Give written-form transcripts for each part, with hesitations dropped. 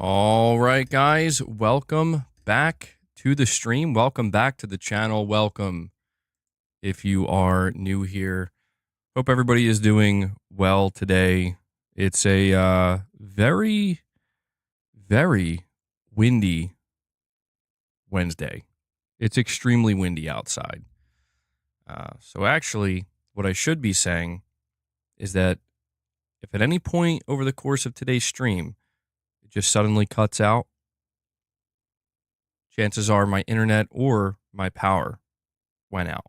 All right, guys, welcome back to the stream. Welcome back to the channel. Welcome if you are new here. Hope everybody is doing well today. It's a very, very windy Wednesday. It's extremely windy outside. So actually, what I should be saying is that if at any point over the course of today's stream, it just suddenly cuts out, chances are my internet or my power went out.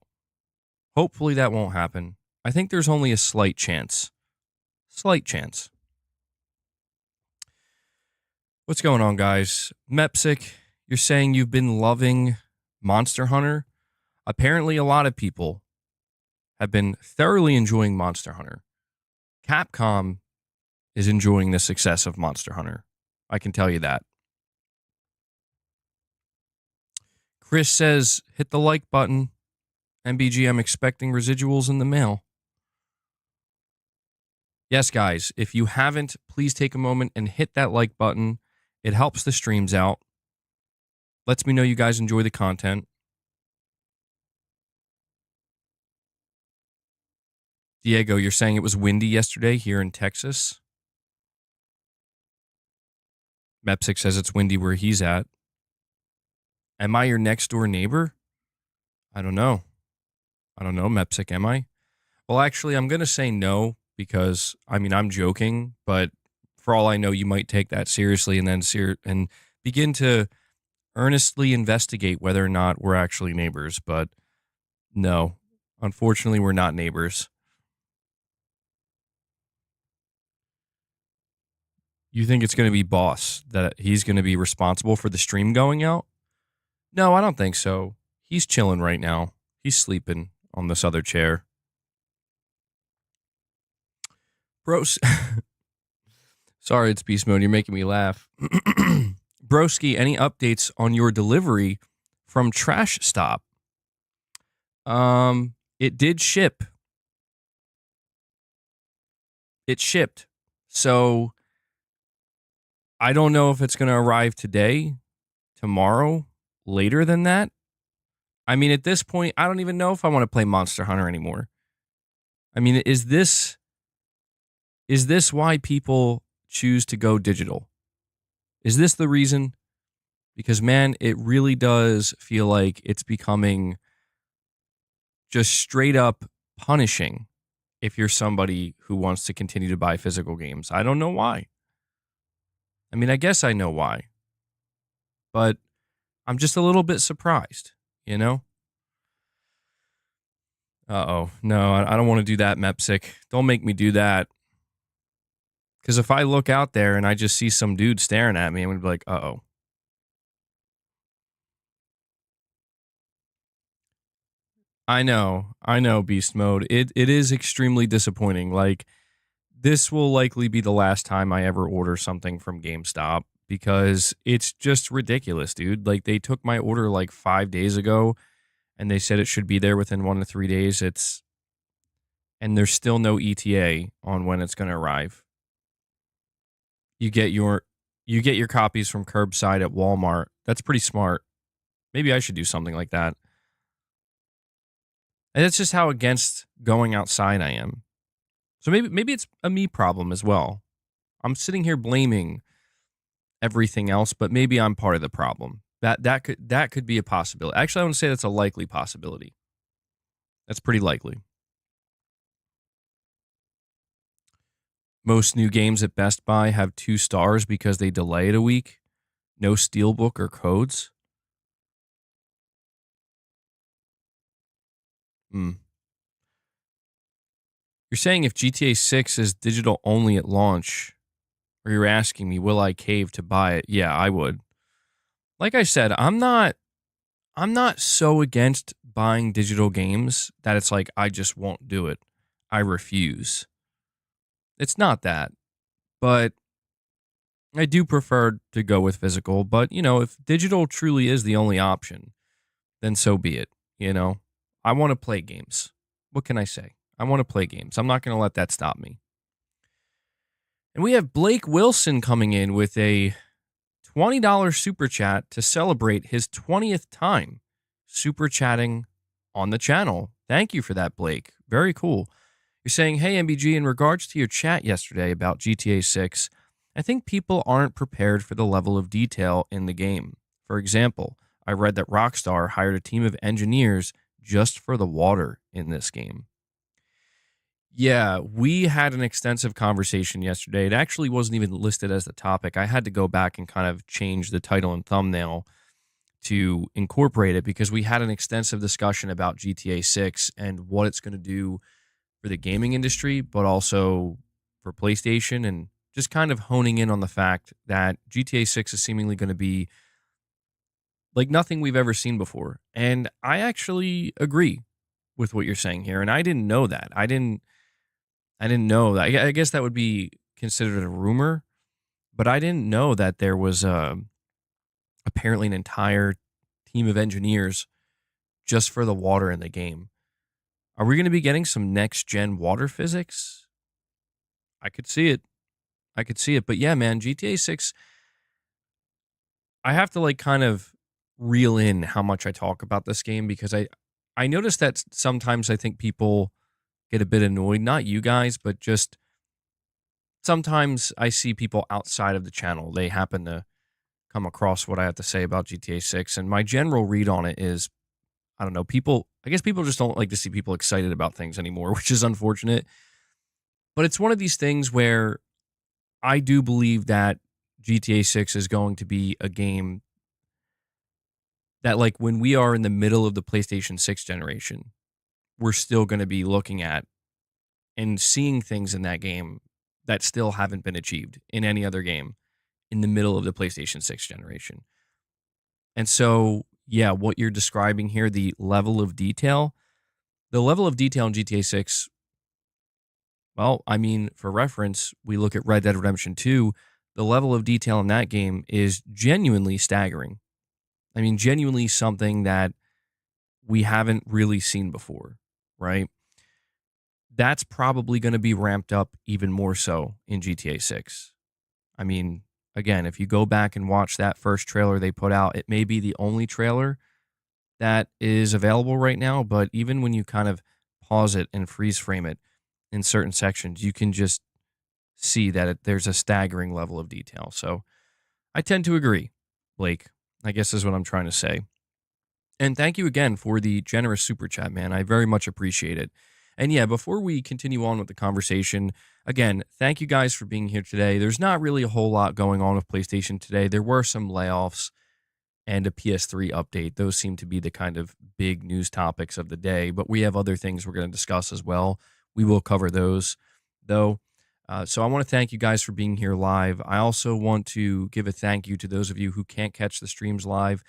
Hopefully that won't happen. I think there's only a slight chance. Slight chance. What's going on, guys? Mepsic, you're saying you've been loving Monster Hunter? Apparently a lot of people have been thoroughly enjoying Monster Hunter. Capcom is enjoying the success of Monster Hunter. I can tell you that. Chris says, hit the like button. MBG, I'm expecting residuals in the mail. Yes, guys, if you haven't, please take a moment and hit that like button. It helps the streams out. Lets me know you guys enjoy the content. Diego, you're saying it was windy yesterday here in Texas? Mepsic says it's windy where he's at. Am I your next door neighbor? I don't know. I don't know, Mepsic, am I? Well, actually, I'm going to say no because, I mean, I'm joking, but for all I know, you might take that seriously and then begin to earnestly investigate whether or not we're actually neighbors. But no, unfortunately, we're not neighbors. You think it's going to be Boss, that he's going to be responsible for the stream going out? No, I don't think so. He's chilling right now. He's sleeping on this other chair. Bros. Sorry, it's Beast Mode. You're making me laugh. Broski, any updates on your delivery from Trash Stop? It did ship. It shipped. So I don't know if it's going to arrive today, tomorrow, later than that. I mean, at this point, I don't even know if I want to play Monster Hunter anymore. I mean, is this why people choose to go digital? Is this the reason? Because, man, it really does feel like it's becoming just straight up punishing if you're somebody who wants to continue to buy physical games. I don't know why. I mean, I guess I know why. But I'm just a little bit surprised, you know? Uh-oh. No, I don't want to do that, Mepsic. Don't make me do that. Because if I look out there and I just see some dude staring at me, I'm going to be like, uh-oh. I know, Beast Mode. It is extremely disappointing. Like, this will likely be the last time I ever order something from GameStop because it's just ridiculous, dude. Like, they took my order like 5 days ago and they said it should be there within 1 to 3 days. And there's still no ETA on when it's going to arrive. You get your copies from curbside at Walmart. That's pretty smart. Maybe I should do something like that. And that's just how against going outside I am. So maybe it's a me problem as well. I'm sitting here blaming everything else, but maybe I'm part of the problem. That could be a possibility. Actually, I want to say that's a likely possibility. That's pretty likely. Most new games at Best Buy have 2 stars because they delay it a week. No steelbook or codes. You're saying if GTA 6 is digital only at launch, or you're asking me, will I cave to buy it? Yeah, I would. Like I said, I'm not so against buying digital games that it's like I just won't do it. I refuse. It's not that. But I do prefer to go with physical. But, you know, if digital truly is the only option, then so be it. You know, I want to play games. What can I say? I want to play games. I'm not going to let that stop me. And we have Blake Wilson coming in with a $20 super chat to celebrate his 20th time super chatting on the channel. Thank you for that, Blake. Very cool. You're saying, hey, MBG, in regards to your chat yesterday about GTA 6, I think people aren't prepared for the level of detail in the game. For example, I read that Rockstar hired a team of engineers just for the water in this game. Yeah, we had an extensive conversation yesterday. It actually wasn't even listed as the topic. I had to go back and kind of change the title and thumbnail to incorporate it because we had an extensive discussion about GTA 6 and what it's going to do for the gaming industry, but also for PlayStation, and just kind of honing in on the fact that GTA 6 is seemingly going to be like nothing we've ever seen before. And I actually agree with what you're saying here. And I didn't know that. I didn't know that. I guess that would be considered a rumor, but I didn't know that there was apparently an entire team of engineers just for the water in the game. Are we going to be getting some next gen water physics? I could see it. I could see it. But yeah, man, GTA 6, I have to like kind of reel in how much I talk about this game because I noticed that sometimes I think people get a bit annoyed, not you guys, but just sometimes I see people outside of the channel. They happen to come across what I have to say about GTA 6, and my general read on it is, I don't know, I guess people just don't like to see people excited about things anymore, which is unfortunate. But it's one of these things where I do believe that GTA 6 is going to be a game that, like, when we are in the middle of the PlayStation 6 generation, we're still going to be looking at and seeing things in that game that still haven't been achieved in any other game in the middle of the PlayStation 6 generation. And so, yeah, what you're describing here, the level of detail in GTA 6, well, I mean, for reference, we look at Red Dead Redemption 2, the level of detail in that game is genuinely staggering. I mean, genuinely something that we haven't really seen before, right? That's probably going to be ramped up even more so in GTA 6. I mean, again, if you go back and watch that first trailer they put out, it may be the only trailer that is available right now, but even when you kind of pause it and freeze frame it in certain sections, you can just see that there's a staggering level of detail. So I tend to agree, Blake, I guess is what I'm trying to say. And thank you again for the generous super chat, man. I very much appreciate it. And yeah, before we continue on with the conversation, again, thank you guys for being here today. There's not really a whole lot going on with PlayStation today. There were some layoffs and a PS3 update. Those seem to be the kind of big news topics of the day, but we have other things we're going to discuss as well. We will cover those, though. So I want to thank you guys for being here live. I also want to give a thank you to those of you who can't catch the streams live,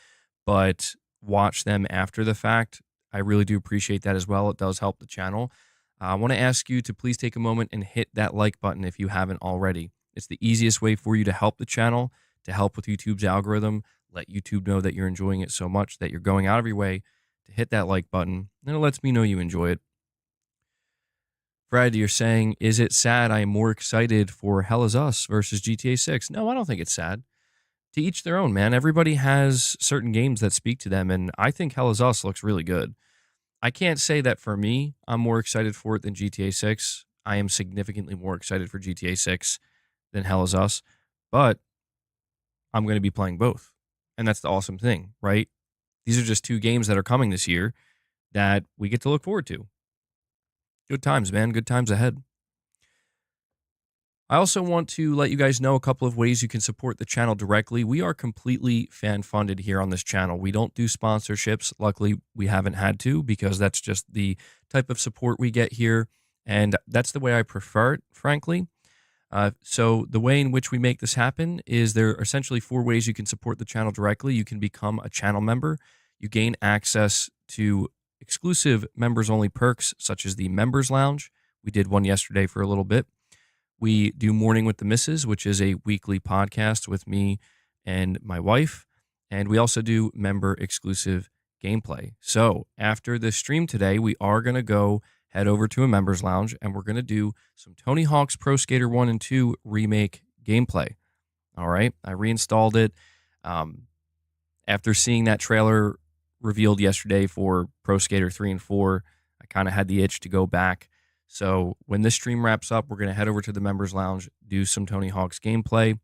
but watch them after the fact. I really do appreciate that as well. It does help the channel. I want to ask you to please take a moment and hit that like button if you haven't already. It's the easiest way for you to help the channel, to help with YouTube's algorithm, let YouTube know that you're enjoying it so much that you're going out of your way to hit that like button, and it lets me know you enjoy it. Fred, you're saying, is it sad I am more excited for Hell Is Us versus GTA 6? No, I don't think it's sad. To each their own, man. Everybody has certain games that speak to them, and I think Hell Is Us looks really good. I can't say that for me, I'm more excited for it than GTA 6. I am significantly more excited for GTA 6 than Hell Is Us, but I'm going to be playing both. And that's the awesome thing, right? These are just two games that are coming this year that we get to look forward to. Good times, man. Good times ahead. I also want to let you guys know a couple of ways you can support the channel directly. We are completely fan-funded here on this channel. We don't do sponsorships. Luckily, we haven't had to because that's just the type of support we get here, and that's the way I prefer it, frankly. So the way in which we make this happen is there are essentially 4 ways you can support the channel directly. You can become a channel member. You gain access to exclusive members-only perks, such as the Members Lounge. We did one yesterday for a little bit. We do Morning with the Misses, which is a weekly podcast with me and my wife. And we also do member-exclusive gameplay. So after the stream today, we are going to go head over to a Members Lounge, and we're going to do some Tony Hawk's Pro Skater 1 and 2 remake gameplay. All right, I reinstalled it. Um, After seeing that trailer revealed yesterday for Pro Skater 3 and 4, I kind of had the itch to go back. So when this stream wraps up, we're going to head over to the members lounge, do some Tony Hawk's gameplay.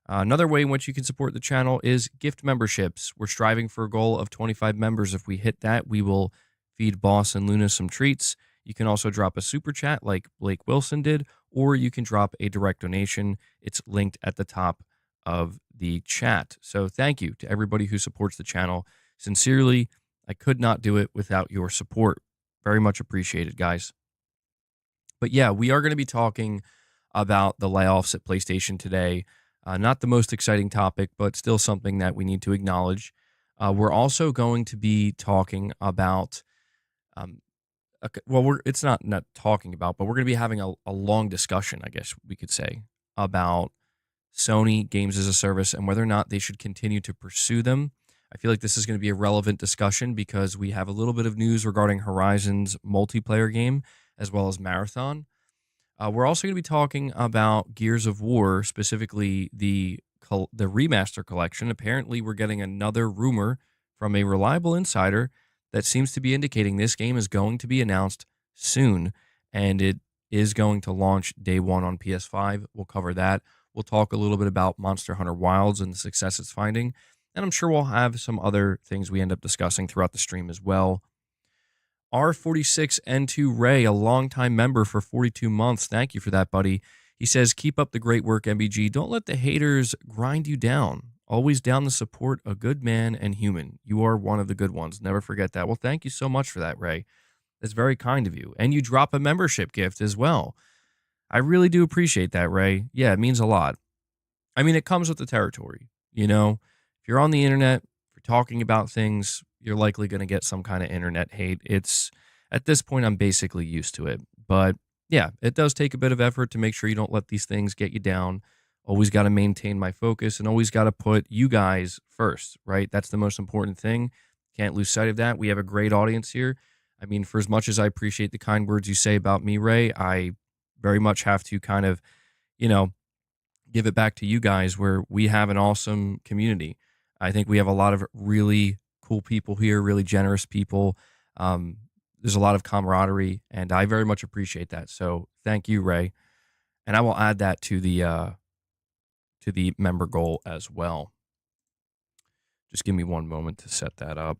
Another way in which you can support the channel is gift memberships. We're striving for a goal of 25 members. If we hit that, we will feed Boss and Luna some treats. You can also drop a super chat like Blake Wilson did, or you can drop a direct donation. It's linked at the top of the chat. So thank you to everybody who supports the channel. Sincerely, I could not do it without your support. Very much appreciated, guys. But yeah, we are going to be talking about the layoffs at PlayStation today. Not the most exciting topic, but still something that we need to acknowledge. We're also going to be talking about, it's not talking about, but we're going to be having a long discussion, I guess we could say, about Sony games as a service and whether or not they should continue to pursue them. I feel like this is going to be a relevant discussion because we have a little bit of news regarding Horizon's multiplayer game as well as Marathon. We're also going to be talking about Gears of War, specifically the remaster collection. Apparently, we're getting another rumor from a reliable insider that seems to be indicating this game is going to be announced soon, and it is going to launch day one on PS5. We'll cover that. We'll talk a little bit about Monster Hunter Wilds and the success it's finding, and I'm sure we'll have some other things we end up discussing throughout the stream as well. R46N2 Ray, a longtime member for 42 months. Thank you for that, buddy. He says, keep up the great work, MBG. Don't let the haters grind you down. Always down to support a good man and human. You are one of the good ones. Never forget that. Well, thank you so much for that, Ray. That's very kind of you. And you drop a membership gift as well. I really do appreciate that, Ray. Yeah, it means a lot. I mean, it comes with the territory. You know, if you're on the internet, if you're talking about things, you're likely going to get some kind of internet hate. It's at this point, I'm basically used to it. But yeah, it does take a bit of effort to make sure you don't let these things get you down. Always got to maintain my focus and always got to put you guys first, right? That's the most important thing. Can't lose sight of that. We have a great audience here. I mean, for as much as I appreciate the kind words you say about me, Ray, I very much have to kind of, give it back to you guys where we have an awesome community. I think we have a lot of really cool people here, really generous people. There's a lot of camaraderie, and I very much appreciate that. So thank you, Ray. And I will add that to the member goal as well. Just give me one moment to set that up.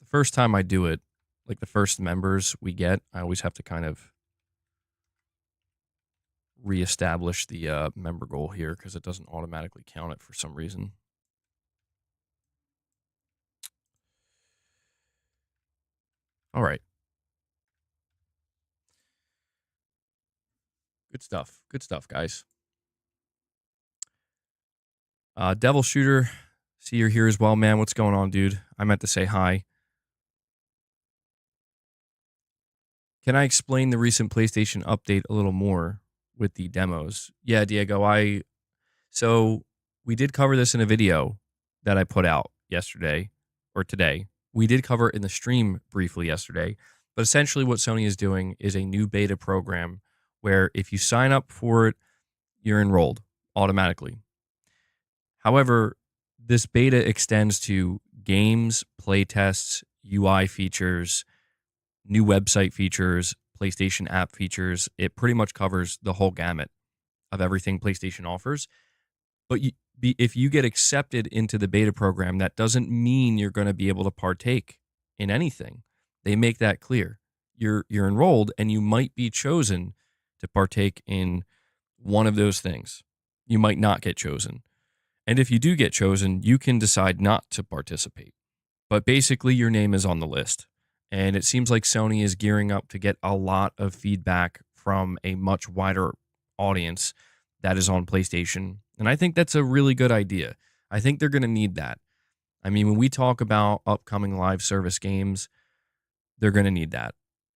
The first time I do it, like the first members we get, I always have to kind of reestablish the member goal here because it doesn't automatically count it for some reason. All right. Good stuff. Good stuff, guys. Devil Shooter, see you're here as well, man. What's going on, dude? I meant to say hi. Can I explain the recent PlayStation update a little more with the demos? Yeah, Diego, so we did cover this in a video that I put out yesterday or today. We did cover it in the stream briefly yesterday, but essentially what Sony is doing is a new beta program where if you sign up for it, you're enrolled automatically. However, this beta extends to games, playtests, UI features, new website features, PlayStation app features. It pretty much covers the whole gamut of everything PlayStation offers. But if you get accepted into the beta program, that doesn't mean you're going to be able to partake in anything. They make that clear. You're enrolled, and you might be chosen to partake in one of those things. You might not get chosen. And if you do get chosen, you can decide not to participate. But basically, your name is on the list. And it seems like Sony is gearing up to get a lot of feedback from a much wider audience that is on PlayStation. And I think that's a really good idea. I think they're going to need that. I mean, when we talk about upcoming live service games, they're going to need that.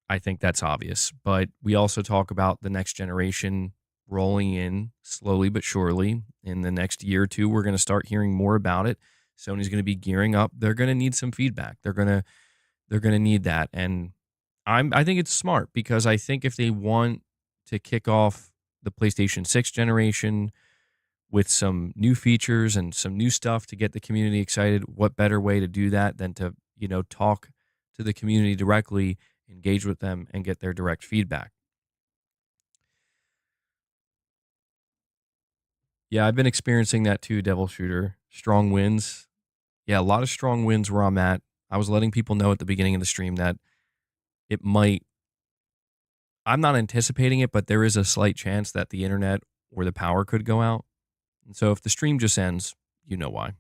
I think that's obvious. But we also talk about the next generation rolling in slowly but surely. In the next year or two, we're going to start hearing more about it. Sony's going to be gearing up. They're going to need some feedback. They're going to need that. And I think it's smart because I think if they want to kick off the PlayStation 6 generation with some new features and some new stuff to get the community excited. What better way to do that than to, talk to the community directly, engage with them, and get their direct feedback? Yeah, I've been experiencing that too, Devil Shooter. Strong wins. Yeah, a lot of strong wins where I'm at. I was letting people know at the beginning of the stream that it might, I'm not anticipating it, but there is a slight chance that the internet or the power could go out. And so if the stream just ends, you know why.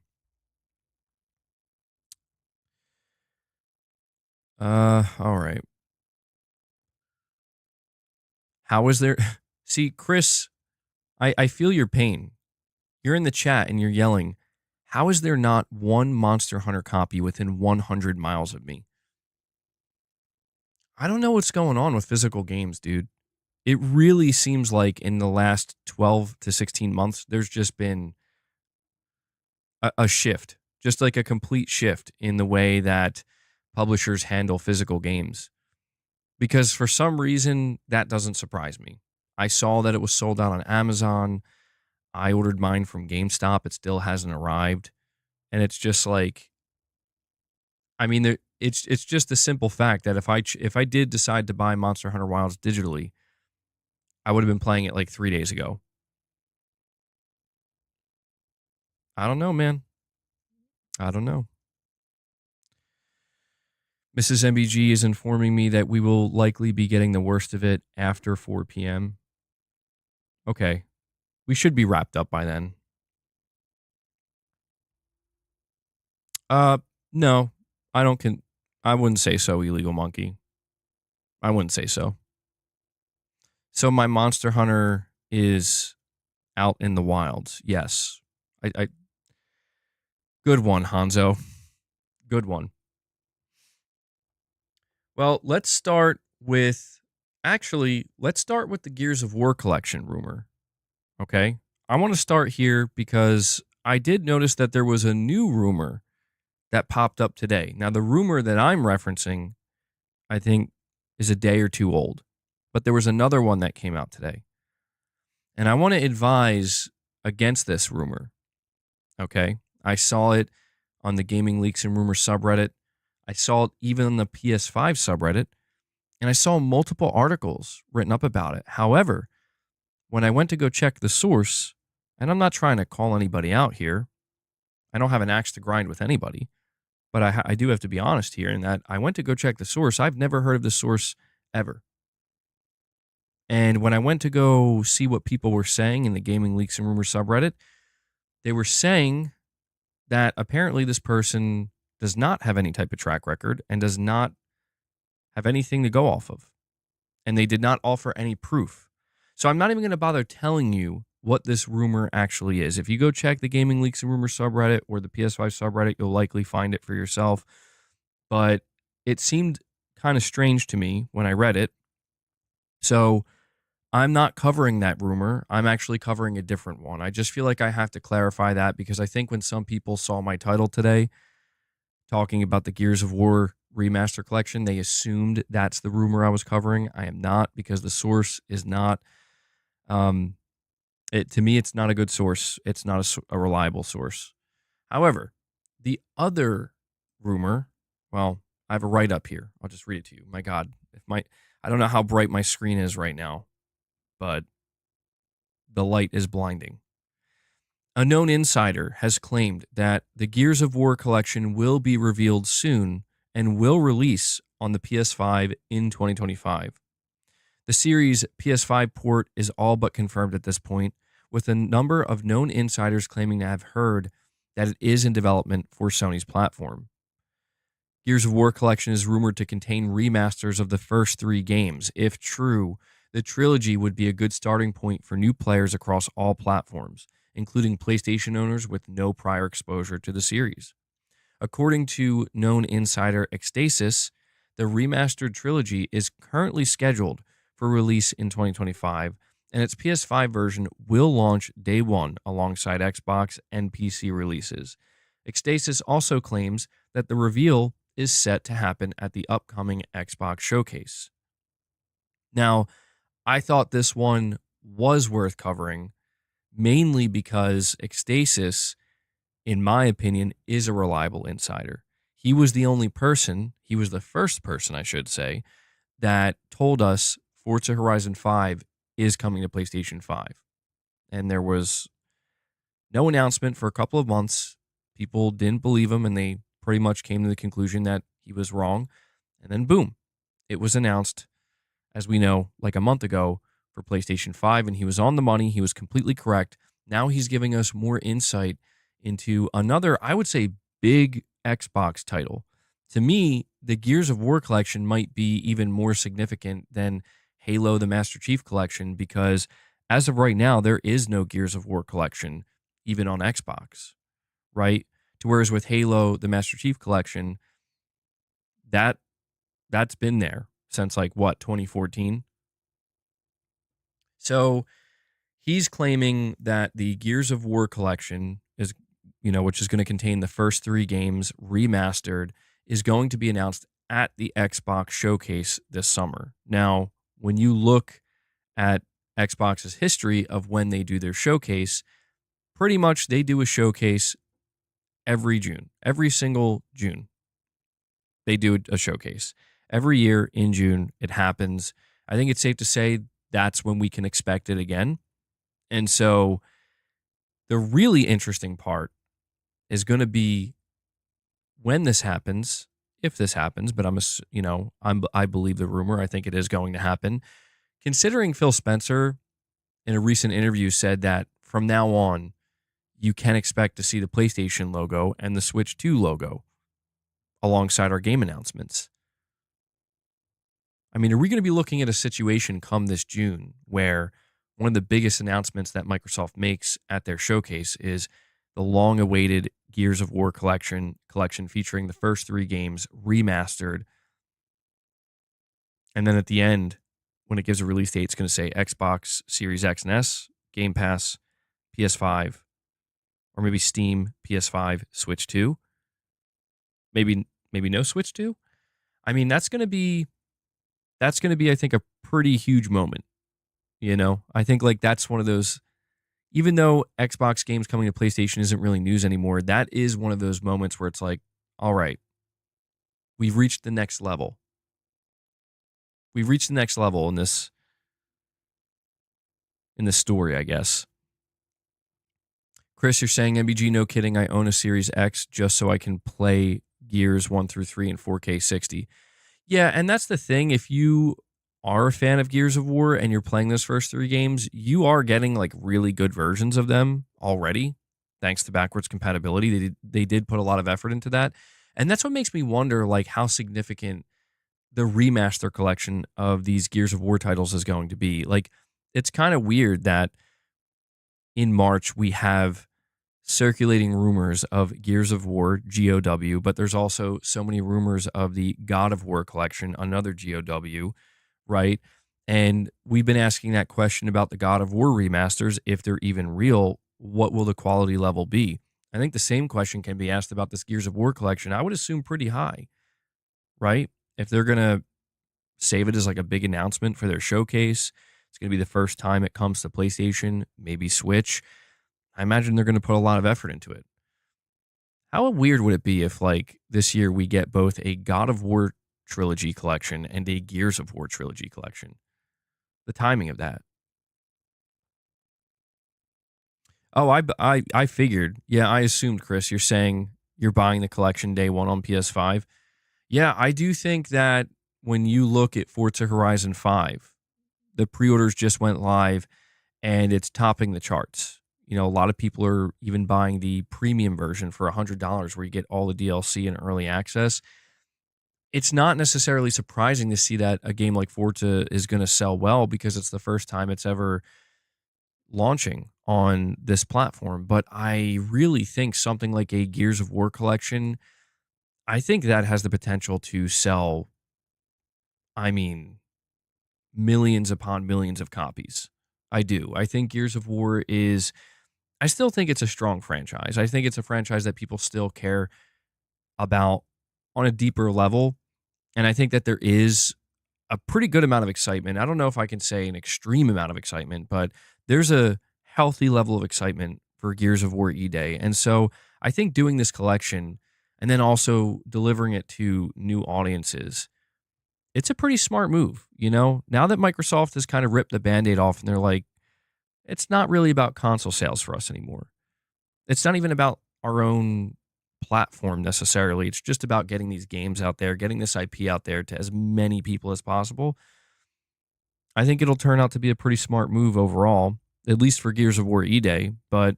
All right. How is there? See, Chris, I feel your pain. You're in the chat and you're yelling. How is there not one Monster Hunter copy within 100 miles of me? I don't know what's going on with physical games, dude. It really seems like in the last 12 to 16 months, there's just been a shift, just like a complete shift in the way that publishers handle physical games. Because for some reason, that doesn't surprise me. I saw that it was sold out on Amazon. I ordered mine from GameStop. It still hasn't arrived. And it's just like, I mean, it's just the simple fact that if I did decide to buy Monster Hunter Wilds digitally, I would have been playing it like 3 days ago. I don't know, man. I don't know. Mrs. MBG is informing me that we will likely be getting the worst of it after 4 p.m. Okay. We should be wrapped up by then. No. I wouldn't say so, Illegal Monkey. I wouldn't say so. So my Monster Hunter is out in the wilds. Yes. I good one, Hanzo. Good one. Well, let's start with the Gears of War collection rumor. Okay? I want to start here because I did notice that there was a new rumor that popped up today. Now, the rumor that I'm referencing, I think, is a day or two old, but there was another one that came out today. And I want to advise against this rumor. Okay? I saw it on the Gaming Leaks and Rumors subreddit. I saw it even on the PS5 subreddit. And I saw multiple articles written up about it. However, when I went to go check the source, and I'm not trying to call anybody out here, I don't have an axe to grind with anybody, but I do have to be honest here in that I went to go check the source. I've never heard of the source ever. And when I went to go see what people were saying in the Gaming Leaks and Rumors subreddit, they were saying that apparently this person does not have any type of track record and does not have anything to go off of. And they did not offer any proof. So I'm not even going to bother telling you what this rumor actually is. If you go check the Gaming Leaks and Rumors subreddit or the PS5 subreddit, you'll likely find it for yourself. But it seemed kind of strange to me when I read it. So I'm not covering that rumor. I'm actually covering a different one. I just feel like I have to clarify that because I think when some people saw my title today talking about the Gears of War remaster collection, they assumed that's the rumor I was covering. I am not, because the source is not to me, it's not a good source. It's not a reliable source. However, the other rumor, well, I have a write up here. I'll just read it to you. My God, I don't know how bright my screen is right now, but the light is blinding. A known insider has claimed that the Gears of War collection will be revealed soon and will release on the PS5 in 2025. The series' PS5 port is all but confirmed at this point, with a number of known insiders claiming to have heard that it is in development for Sony's platform. Gears of War collection is rumored to contain remasters of the first 3 games. If true, the trilogy would be a good starting point for new players across all platforms, including PlayStation owners with no prior exposure to the series. According to known insider Ecstasis, the remastered trilogy is currently scheduled for release in 2025, and its PS5 version will launch day one alongside Xbox and PC releases. Ecstasis also claims that the reveal is set to happen at the upcoming Xbox showcase. Now, I thought this one was worth covering mainly because Ecstasis, in my opinion, is a reliable insider. He was the only person, he was the first person, I should say, that told us Forza Horizon 5 is coming to PlayStation 5. And there was no announcement for a couple of months. People didn't believe him, and they pretty much came to the conclusion that he was wrong. And then, boom, it was announced, as we know, like a month ago for PlayStation 5, and he was on the money. He was completely correct. Now he's giving us more insight into another, I would say, big Xbox title. To me, the Gears of War collection might be even more significant than Halo the Master Chief collection because as of right now, there is no Gears of War collection, even on Xbox, right? To whereas with Halo the Master Chief collection, that that's been there since like what, 2014? So he's claiming that the Gears of War collection is, which is going to contain the first three games remastered, is going to be announced at the Xbox showcase this summer. Now, when you look at Xbox's history of when they do their showcase, pretty much they do a showcase every June, every single June. They do a showcase. Every year in June, it happens. I think it's safe to say that's when we can expect it again. And so the really interesting part is going to be when this happens, if this happens, but I believe the rumor. I think it is going to happen. Considering Phil Spencer in a recent interview said that from now on, you can expect to see the PlayStation logo and the Switch 2 logo alongside our game announcements. I mean, are we going to be looking at a situation come this June where one of the biggest announcements that Microsoft makes at their showcase is the long-awaited Gears of War collection featuring the first three games remastered, and then at the end, when it gives a release date, it's going to say Xbox Series X and S, Game Pass, PS5, or maybe Steam, PS5, Switch 2. Maybe no Switch 2. I mean, that's going to be, I think, a pretty huge moment. I think like that's one of those, even though Xbox games coming to PlayStation isn't really news anymore, that is one of those moments where it's like, all right, we've reached the next level. We've reached the next level in this story, I guess. Chris, you're saying MBG, no kidding. I own a Series X just so I can play Gears 1 through 3 in 4K 60. Yeah, and that's the thing. If you are a fan of Gears of War and you're playing those first three games, you are getting like really good versions of them already, thanks to backwards compatibility. They did put a lot of effort into that. And that's what makes me wonder like how significant the remaster collection of these Gears of War titles is going to be. Like, it's kind of weird that in March we have circulating rumors of Gears of War, GOW, but there's also so many rumors of the God of War collection, another GOW, right? And we've been asking that question about the God of War remasters, if they're even real, what will the quality level be? I think the same question can be asked about this Gears of War collection. I would assume pretty high, right? If they're going to save it as like a big announcement for their showcase, it's going to be the first time it comes to PlayStation, maybe Switch. I imagine they're going to put a lot of effort into it. How weird would it be if, like, this year we get both a God of War trilogy collection and a Gears of War trilogy collection? The timing of that. Oh, I figured. Yeah, I assumed, Chris, you're saying you're buying the collection day one on PS5. Yeah, I do think that when you look at Forza Horizon 5, the pre-orders just went live and it's topping the charts. A lot of people are even buying the premium version for $100 where you get all the DLC and early access. It's not necessarily surprising to see that a game like Forza is going to sell well because it's the first time it's ever launching on this platform. But I really think something like a Gears of War collection, I think that has the potential to sell, I mean, millions upon millions of copies. I do. I think Gears of War I still think it's a strong franchise. I think it's a franchise that people still care about on a deeper level. And I think that there is a pretty good amount of excitement. I don't know if I can say an extreme amount of excitement, but there's a healthy level of excitement for Gears of War E-Day. And so I think doing this collection and then also delivering it to new audiences, it's a pretty smart move. Now that Microsoft has kind of ripped the Band-Aid off and they're like, it's not really about console sales for us anymore. It's not even about our own platform necessarily. It's just about getting these games out there, getting this IP out there to as many people as possible. I think it'll turn out to be a pretty smart move overall, at least for Gears of War E-Day. But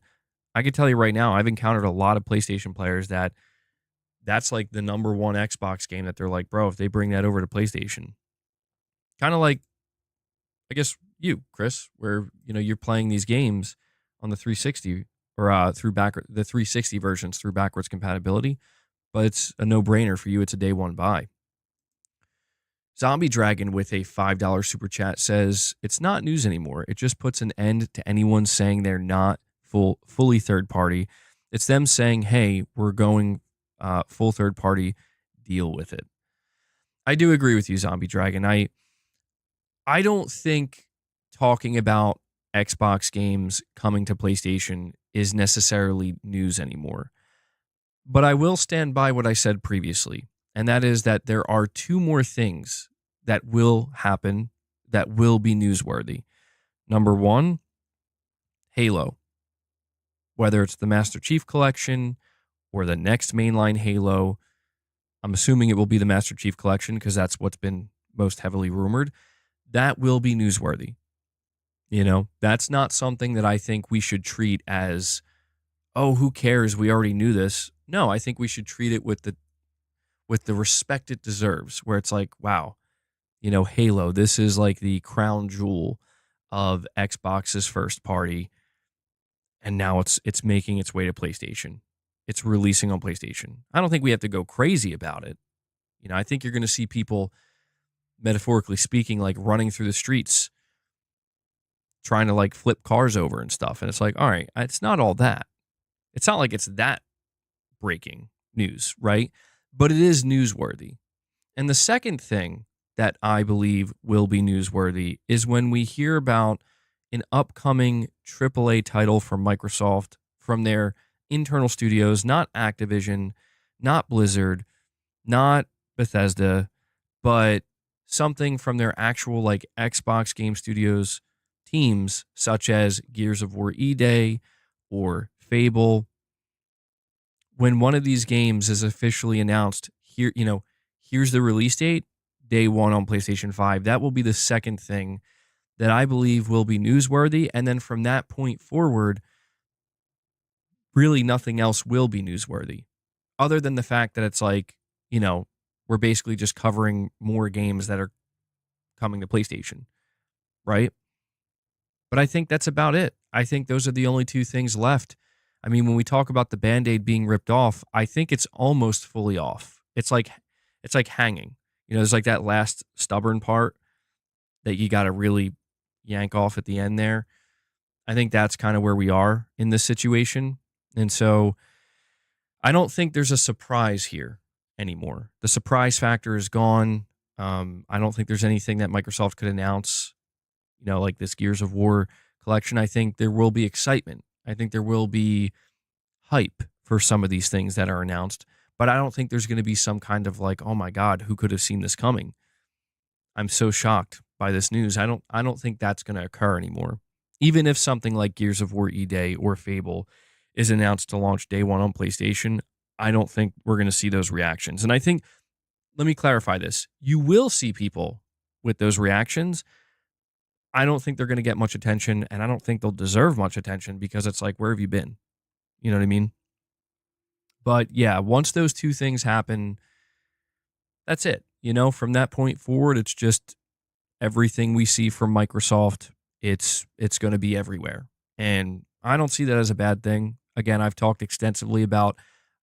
I can tell you right now, I've encountered a lot of PlayStation players that's like the number one Xbox game that they're like, bro, if they bring that over to PlayStation. Kind of like, I guess you, Chris, where you're playing these games on the 360 or the 360 versions through backwards compatibility, but it's a no-brainer for you. It's a day one buy. Zombie Dragon with a $5 super chat says, it's not news anymore. It just puts an end to anyone saying they're not fully third party. It's them saying, hey, we're going full third party, deal with it. I do agree with you, Zombie Dragon. I don't think talking about Xbox games coming to PlayStation is necessarily news anymore. But I will stand by what I said previously, and that is that there are two more things that will happen that will be newsworthy. Number one, Halo. Whether it's the Master Chief Collection or the next mainline Halo, I'm assuming it will be the Master Chief Collection because that's what's been most heavily rumored. That will be newsworthy. That's not something that I think we should treat as, oh, who cares? We already knew this. No, I think we should treat it with the respect it deserves, where it's like, wow, Halo, this is like the crown jewel of Xbox's first party. And now it's making its way to PlayStation. It's releasing on PlayStation. I don't think we have to go crazy about it. I think you're going to see people, metaphorically speaking, like running through the streets, trying to like flip cars over and stuff. And it's like, all right, it's not all that. It's not like it's that breaking news, right? But it is newsworthy. And the second thing that I believe will be newsworthy is when we hear about an upcoming AAA title from Microsoft, from their internal studios, not Activision, not Blizzard, not Bethesda, but something from their actual like Xbox Game Studios teams, such as Gears of War E-Day or Fable. When one of these games is officially announced, here's the release date, day one on PlayStation 5. That will be the second thing that I believe will be newsworthy. And then from that point forward, really nothing else will be newsworthy other than the fact that it's like, we're basically just covering more games that are coming to PlayStation, right? But I think that's about it. I think those are the only two things left. I mean, when we talk about the Band-Aid being ripped off, I think it's almost fully off. It's like hanging. There's like that last stubborn part that you got to really yank off at the end there. I think that's kind of where we are in this situation. And so I don't think there's a surprise here anymore. The surprise factor is gone. I don't think there's anything that Microsoft could announce, like this Gears of War collection. I think there will be excitement. I think there will be hype for some of these things that are announced, but I don't think there's going to be some kind of like, oh my God, who could have seen this coming? I'm so shocked by this news. I don't think that's going to occur anymore. Even if something like Gears of War E-Day or Fable is announced to launch day one on PlayStation, I don't think we're going to see those reactions. And I think, let me clarify this. You will see people with those reactions. I don't think they're going to get much attention, and I don't think they'll deserve much attention because it's like, where have you been? You know what I mean? But yeah, once those two things happen, that's it. From that point forward, it's just everything we see from Microsoft, it's going to be everywhere. And I don't see that as a bad thing. Again, I've talked extensively about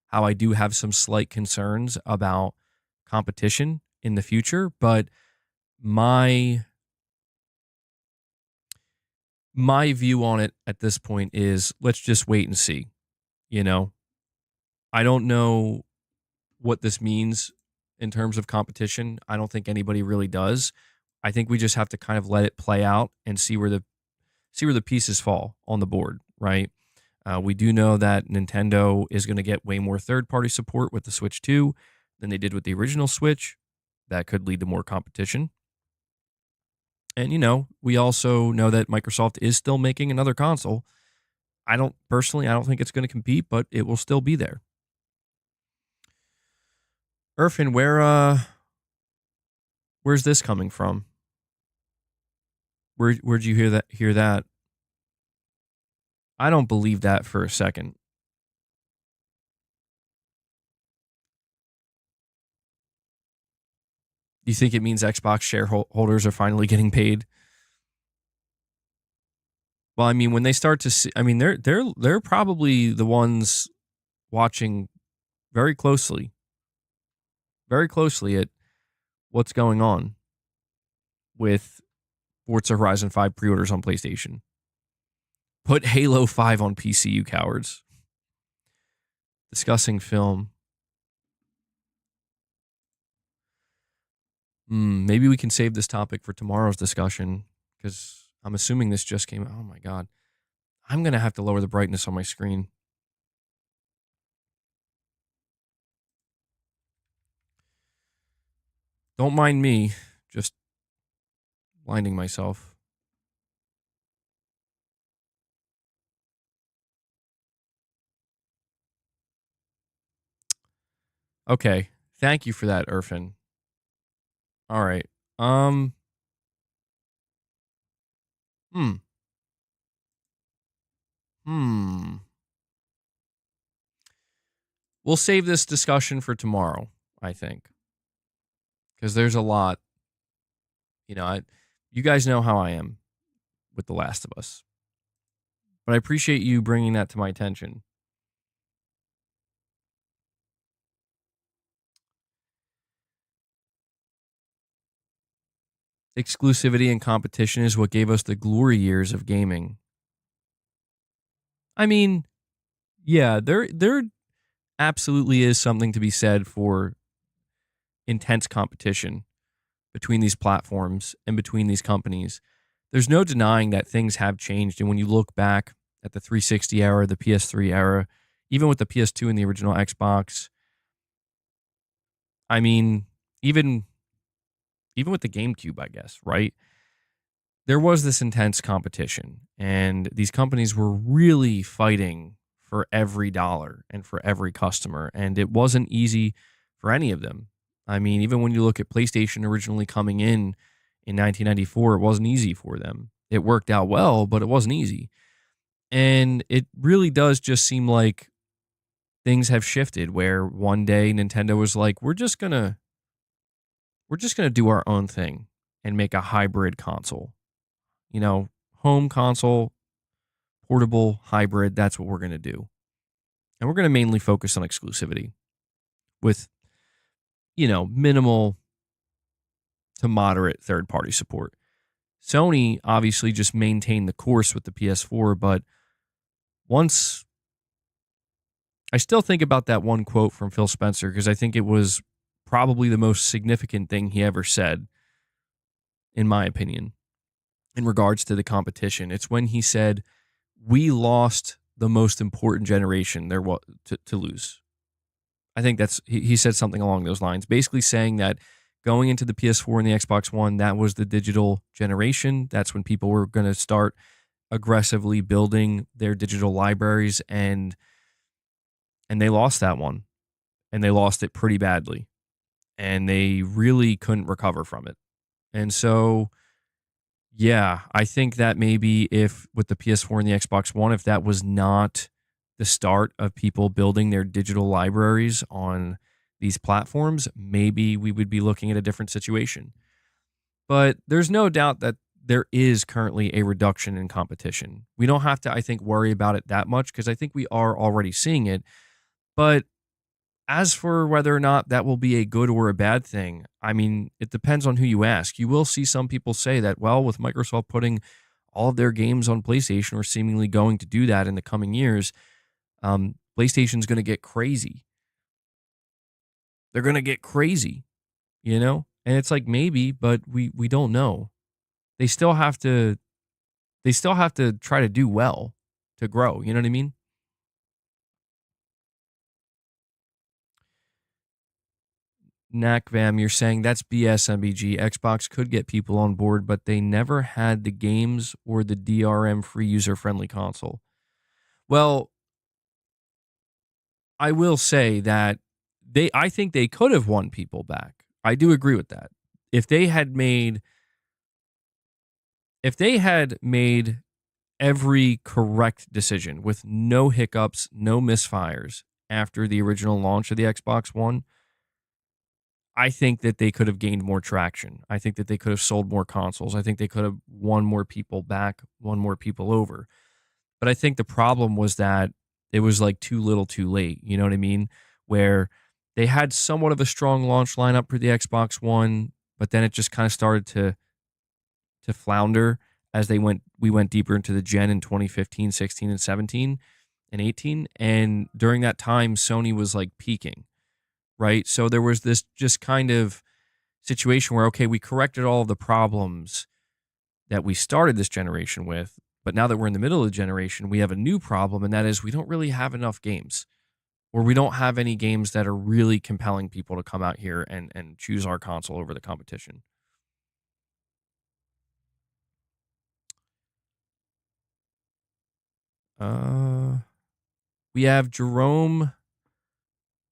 how I do have some slight concerns about competition in the future, but my view on it at this point is let's just wait and see. I don't know what this means in terms of competition. I don't think anybody really does. I think we just have to kind of let it play out and see where see where the pieces fall on the board, right? We do know that Nintendo is going to get way more third-party support with the Switch 2 than they did with the original Switch. That could lead to more competition. And, we also know that Microsoft is still making another console. I don't think it's going to compete, but it will still be there. Irfan, where's this coming from? Where'd you hear that? I don't believe that for a second. Do you think it means Xbox shareholders are finally getting paid? Well, I mean, when they start to see, I mean, they're probably the ones watching very closely at what's going on with Forza Horizon 5 pre-orders on PlayStation. Put Halo 5 on PC, you cowards. Discussing film. Maybe we can save this topic for tomorrow's discussion, because I'm assuming this just came out. Oh my God. I'm going to have to lower the brightness on my screen. Don't mind me, just blinding myself. Okay. Thank you for that, Irfan. All right. Hmm. We'll save this discussion for tomorrow, I think, because there's a lot. You guys know how I am with The Last of Us, but I appreciate you bringing that to my attention. Exclusivity and competition is what gave us the glory years of gaming. I mean, yeah, there absolutely is something to be said for intense competition between these platforms and between these companies. There's no denying that things have changed. And when you look back at the 360 era, the PS3 era, even with the PS2 and the original Xbox, I mean, even with the GameCube, I guess, right? There was this intense competition, and these companies were really fighting for every dollar and for every customer, and it wasn't easy for any of them. I mean, even when you look at PlayStation originally coming in 1994, it wasn't easy for them. It worked out well, but it wasn't easy. And it really does just seem like things have shifted, where one day Nintendo was like, we're just going to do our own thing and make a hybrid console. Home console, portable, hybrid, that's what we're going to do. And we're going to mainly focus on exclusivity with, minimal to moderate third-party support. Sony obviously just maintained the course with the PS4, but once I still think about that one quote from Phil Spencer, because I think it was probably the most significant thing he ever said, in my opinion, in regards to the competition. It's when he said, we lost the most important generation there was to lose. I think he said something along those lines, basically saying that going into the PS4 and the Xbox One, that was the digital generation. That's when people were going to start aggressively building their digital libraries, and they lost that one, and they lost it pretty badly, and they really couldn't recover from it. And so, yeah, I think that maybe if with the PS4 and the Xbox One, if that was not the start of people building their digital libraries on these platforms, maybe we would be looking at a different situation. But there's no doubt that there is currently a reduction in competition. We don't have to, I think, worry about it that much, because I think we are already seeing it. But as for whether or not that will be a good or a bad thing, I mean, it depends on who you ask. You will see some people say that, well, with Microsoft putting all of their games on PlayStation, or seemingly going to do that in the coming years, PlayStation's going to get crazy. They're going to get crazy, And it's like, maybe, but we don't know. They still have to They still have to try to do well to grow. You know what I mean? NACVAM, you're saying that's BS, MBG. Xbox could get people on board, but they never had the games or the DRM free user friendly console. Well, I will say that I think they could have won people back. I do agree with that. If they had made every correct decision with no hiccups, no misfires after the original launch of the Xbox One, I think that they could have gained more traction. I think that they could have sold more consoles. I think they could have won more people back, won more people over. But I think the problem was that it was like too little too late. You know what I mean? Where they had somewhat of a strong launch lineup for the Xbox One, but then it just kind of started to flounder as we went deeper into the gen in 2015, 16, and 17 and 18. And during that time, Sony was like peaking, right? So there was this just kind of situation where, okay, we corrected all of the problems that we started this generation with, but now that we're in the middle of the generation, we have a new problem, and that is we don't really have enough games, or we don't have any games that are really compelling people to come out here and choose our console over the competition. We have Jerome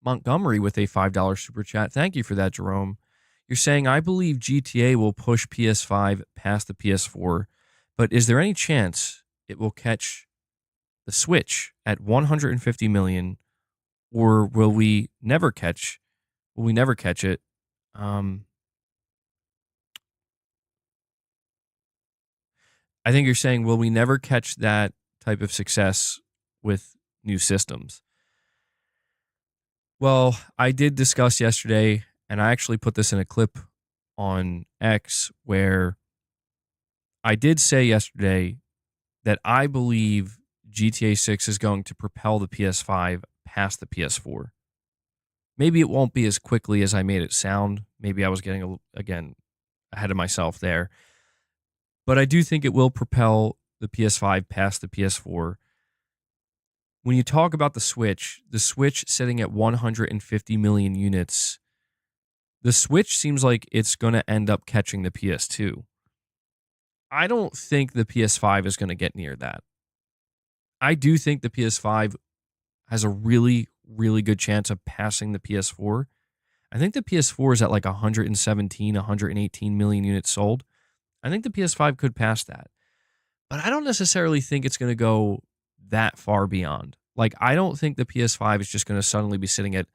Montgomery with a $5 super chat. Thank you for that, Jerome. You're saying, I believe GTA will push PS5 past the PS4, but is there any chance it will catch the Switch at 150 million, or will we never catch it? I think you're saying, will we never catch that type of success with new systems? Well, I did discuss yesterday, and I actually put this in a clip on X, where I did say yesterday that I believe GTA 6 is going to propel the PS5 past the PS4. Maybe it won't be as quickly as I made it sound. Maybe I was getting, again, ahead of myself there. But I do think it will propel the PS5 past the PS4. When you talk about the Switch sitting at 150 million units, the Switch seems like it's going to end up catching the PS2. I don't think the PS5 is going to get near that. I do think the PS5 has a really, really good chance of passing the PS4. I think the PS4 is at like 117, 118 million units sold. I think the PS5 could pass that. But I don't necessarily think it's going to go that far beyond. Like, I don't think the PS5 is just going to suddenly be sitting at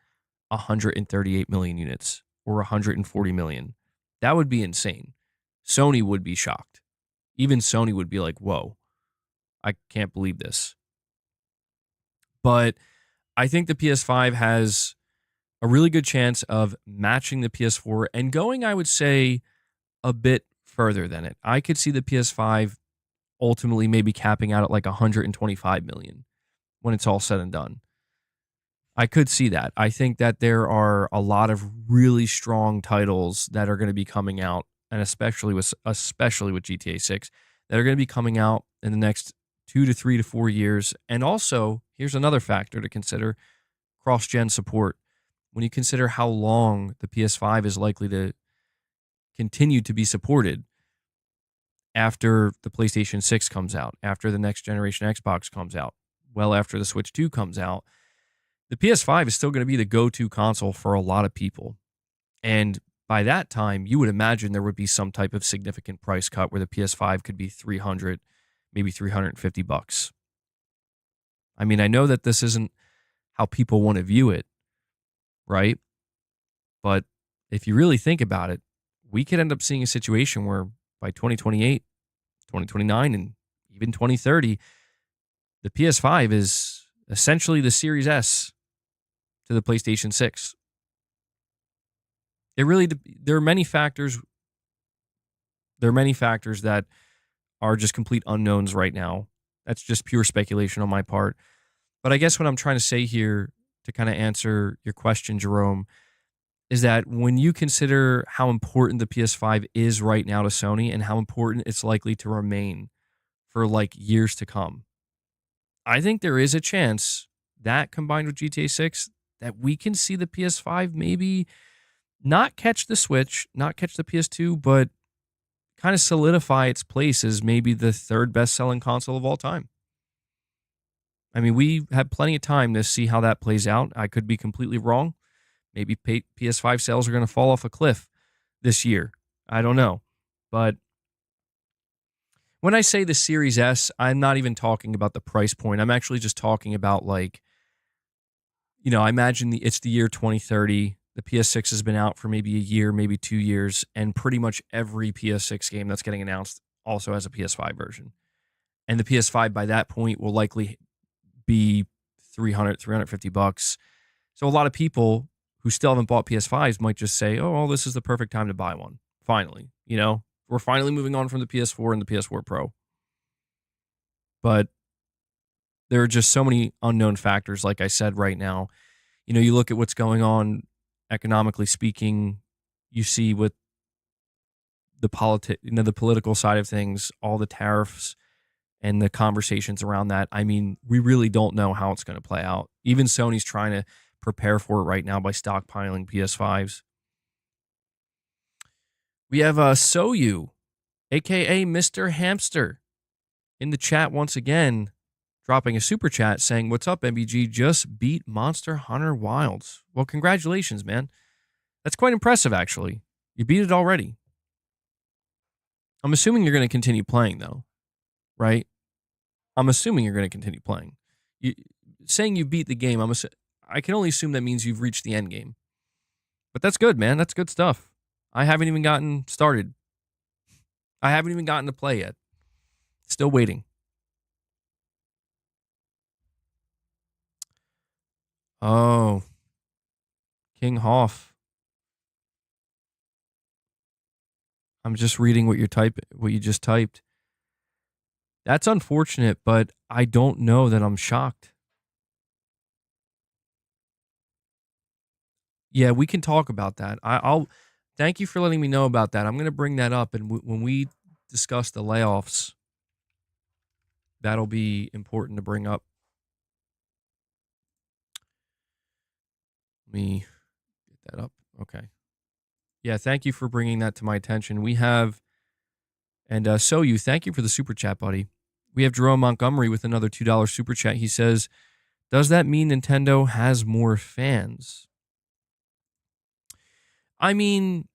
138 million units or 140 million. That would be insane. Sony would be shocked. Even Sony would be like, whoa, I can't believe this. But I think the PS5 has a really good chance of matching the PS4 and going, I would say, a bit further than it. I could see the PS5 ultimately maybe capping out at like 125 million when it's all said and done. I could see that. I think that there are a lot of really strong titles that are going to be coming out, and especially with GTA 6, that are going to be coming out in the next 2 to 3 to 4 years. And also, here's another factor to consider: cross-gen support. When you consider how long the PS5 is likely to continue to be supported after the PlayStation 6 comes out, after the next generation Xbox comes out, well after the Switch 2 comes out, the PS5 is still going to be the go-to console for a lot of people. And by that time, you would imagine there would be some type of significant price cut where the PS5 could be 300, maybe $350. I mean, I know that this isn't how people want to view it, right? But if you really think about it, we could end up seeing a situation where by 2028, 2029, and even 2030, the PS5 is essentially the Series S to the PlayStation 6. There are many factors. There are many factors that are just complete unknowns right now. That's just pure speculation on my part. But I guess what I'm trying to say here to kind of answer your question, Jerome, is that when you consider how important the PS5 is right now to Sony and how important it's likely to remain for like years to come. I think there is a chance that combined with GTA 6 that we can see the PS5 maybe not catch the Switch, not catch the PS2, but kind of solidify its place as maybe the third best selling console of all time. I mean, we have plenty of time to see how that plays out. I could be completely wrong. Maybe PS5 sales are going to fall off a cliff this year. I don't know. But when I say the Series S, I'm not even talking about the price point. I'm actually just talking about like, I imagine it's the year 2030. The PS6 has been out for maybe a year, maybe 2 years, and pretty much every PS6 game that's getting announced also has a PS5 version. And the PS5 by that point will likely be $350. So a lot of people who still haven't bought PS5s might just say, oh, well, this is the perfect time to buy one. Finally, we're finally moving on from the PS4 and the PS4 Pro. But there are just so many unknown factors, like I said right now. You look at what's going on economically speaking, you see with the the political side of things, all the tariffs and the conversations around that. I mean, we really don't know how it's going to play out. Even Sony's trying to prepare for it right now by stockpiling PS5s. We have SOU, aka Mr. Hamster, in the chat once again, dropping a super chat saying, "What's up, MBG? Just beat Monster Hunter Wilds." Well, congratulations, man. That's quite impressive, actually. You beat it already. I'm assuming you're going to continue playing, though, right? I'm assuming you're going to continue playing. Saying you beat the game, I can only assume that means you've reached the end game. But that's good, man. That's good stuff. I haven't even gotten started. I haven't even gotten to play yet. Still waiting. Oh, King Hoff. I'm just reading what you just typed. That's unfortunate, but I don't know that I'm shocked. Yeah, we can talk about that. I'll thank you for letting me know about that. I'm going to bring that up, and when we discuss the layoffs, that'll be important to bring up. Let me get that up. Okay. Yeah, thank you for bringing that to my attention. We have, and thank you for the super chat, buddy. We have Jerome Montgomery with another $2 super chat. He says, does that mean Nintendo has more fans? I mean,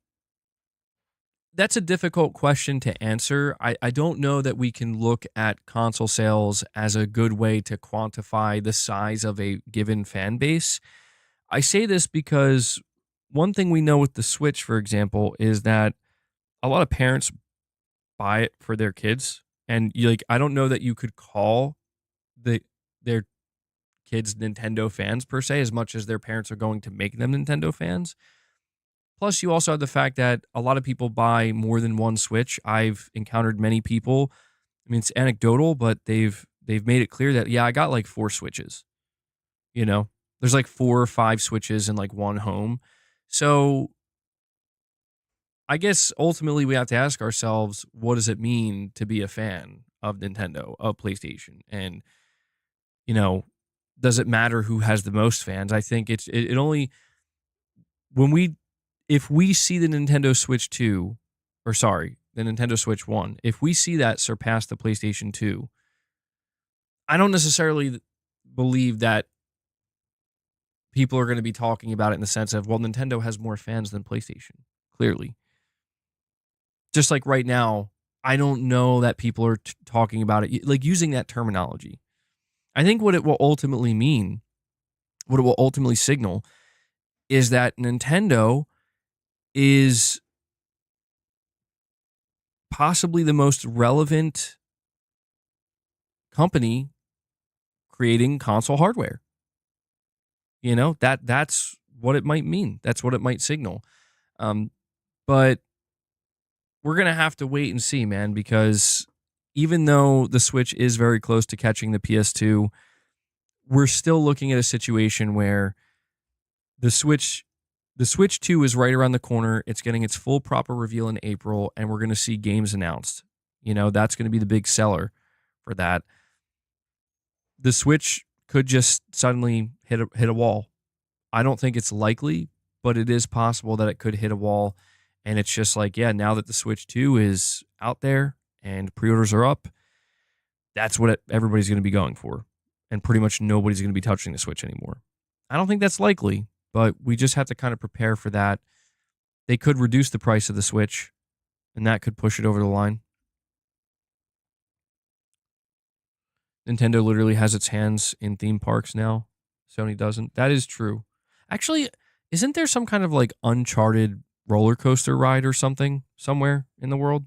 that's a difficult question to answer. I don't know that we can look at console sales as a good way to quantify the size of a given fan base. I say this because one thing we know with the Switch, for example, is that a lot of parents buy it for their kids. And I don't know that you could call their kids Nintendo fans per se, as much as their parents are going to make them Nintendo fans. Plus, you also have the fact that a lot of people buy more than one Switch. I've encountered many people. I mean, it's anecdotal, but they've made it clear that, yeah, I got like 4 Switches. There's like 4 or 5 Switches in like one home. So I guess ultimately we have to ask ourselves, what does it mean to be a fan of Nintendo, of PlayStation? And, does it matter who has the most fans? I think it only, if we see the Nintendo Switch 2, or sorry, the Nintendo Switch 1, if we see that surpass the PlayStation 2, I don't necessarily believe that people are going to be talking about it in the sense of, well, Nintendo has more fans than PlayStation, clearly. Just like right now, I don't know that people are talking about it, like using that terminology. I think what it will ultimately mean, what it will ultimately signal, is that Nintendo is possibly the most relevant company creating console hardware. That's what it might mean. That's what it might signal. But we're going to have to wait and see, man, because even though the Switch is very close to catching the PS2, we're still looking at a situation where the Switch 2 is right around the corner. It's getting its full proper reveal in April, and we're going to see games announced. That's going to be the big seller for that. The Switch could just suddenly hit a wall. I don't think it's likely, but it is possible that it could hit a wall. And it's just like, yeah, now that the Switch 2 is out there and pre-orders are up, that's what everybody's going to be going for. And pretty much nobody's going to be touching the Switch anymore. I don't think that's likely, but we just have to kind of prepare for that. They could reduce the price of the Switch, and that could push it over the line. Nintendo literally has its hands in theme parks now. Sony doesn't. That is true. Actually, isn't there some kind of like Uncharted roller coaster ride or something somewhere in the world?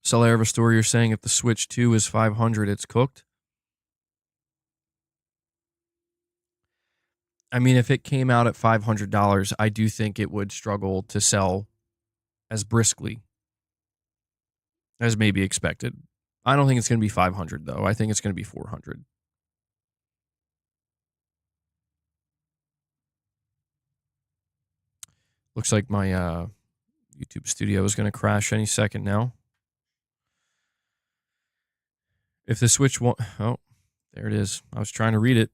Solaire of a story, you're saying if the Switch 2 is 500, it's cooked? I mean, if it came out at $500, I do think it would struggle to sell as briskly as maybe expected. I don't think it's going to be 500 though. I think it's going to be 400. Looks like my YouTube studio is going to crash any second now. If the Switch won't... Oh, there it is. I was trying to read it,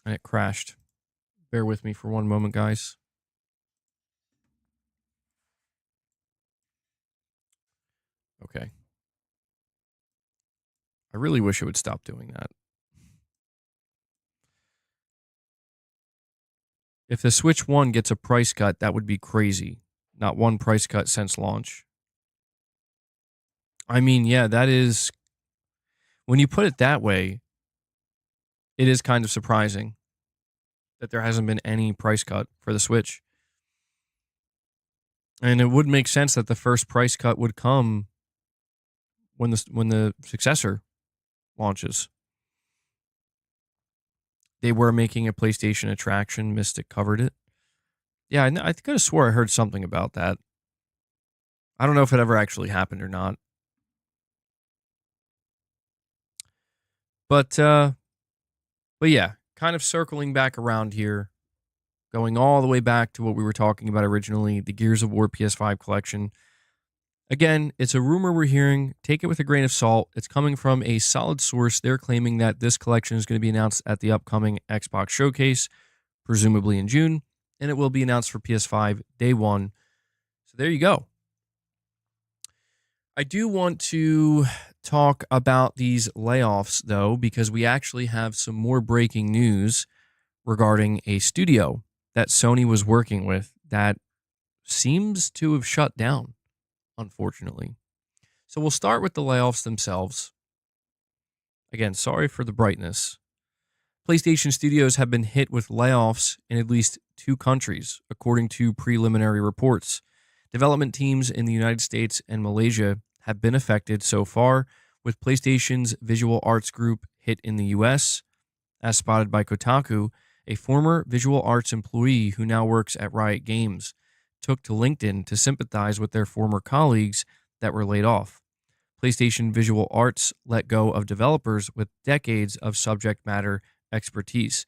and it crashed. Bear with me for one moment, guys. Okay. I really wish it would stop doing that. If the Switch 1 gets a price cut, that would be crazy. Not one price cut since launch. I mean, yeah, that is... When you put it that way, it is kind of surprising that there hasn't been any price cut for the Switch. And it would make sense that the first price cut would come when the successor launches. They were making a PlayStation attraction. Mystic covered it. Yeah, I could have swore I heard something about that. I don't know if it ever actually happened or not. But yeah, kind of circling back around here, going all the way back to what we were talking about originally, the Gears of War PS5 collection. Again, it's a rumor we're hearing. Take it with a grain of salt. It's coming from a solid source. They're claiming that this collection is going to be announced at the upcoming Xbox Showcase, presumably in June, and it will be announced for PS5 day one. So there you go. I do want to talk about these layoffs, though, because we actually have some more breaking news regarding a studio that Sony was working with that seems to have shut down, unfortunately. So we'll start with the layoffs themselves. Again, sorry for the brightness. PlayStation Studios have been hit with layoffs in at least 2 countries, according to preliminary reports. Development teams in the United States and Malaysia have been affected so far, with PlayStation's Visual Arts Group hit in the US. As spotted by Kotaku, a former Visual Arts employee who now works at Riot Games took to LinkedIn to sympathize with their former colleagues that were laid off. PlayStation Visual Arts let go of developers with decades of subject matter expertise,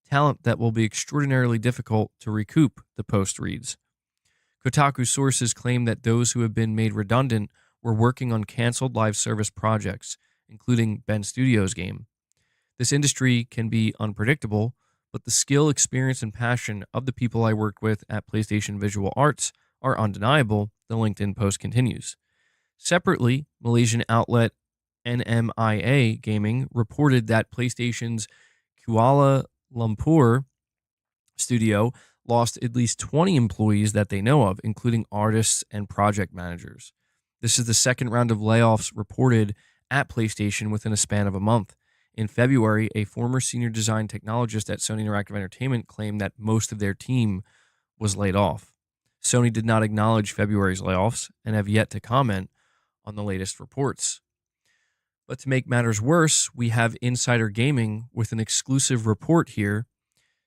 talent that will be extraordinarily difficult to recoup, the post reads. Kotaku sources claim that those who have been made redundant were working on canceled live service projects, including Ben Studio's game. This industry can be unpredictable, but the skill, experience, and passion of the people I worked with at PlayStation Visual Arts are undeniable, the LinkedIn post continues. Separately, Malaysian outlet NMIA Gaming reported that PlayStation's Kuala Lumpur studio lost at least 20 employees that they know of, including artists and project managers. This is the second round of layoffs reported at PlayStation within a span of a month. In February, a former senior design technologist at Sony Interactive Entertainment claimed that most of their team was laid off. Sony did not acknowledge February's layoffs and have yet to comment on the latest reports. But to make matters worse, we have Insider Gaming with an exclusive report here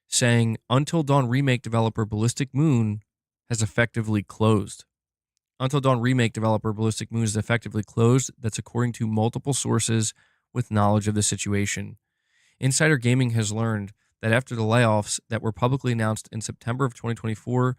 saying Until Dawn remake developer Ballistic Moon has effectively closed. Until Dawn remake developer Ballistic Moon is effectively closed. That's according to multiple sources with knowledge of the situation. Insider Gaming has learned that after the layoffs that were publicly announced in September of 2024,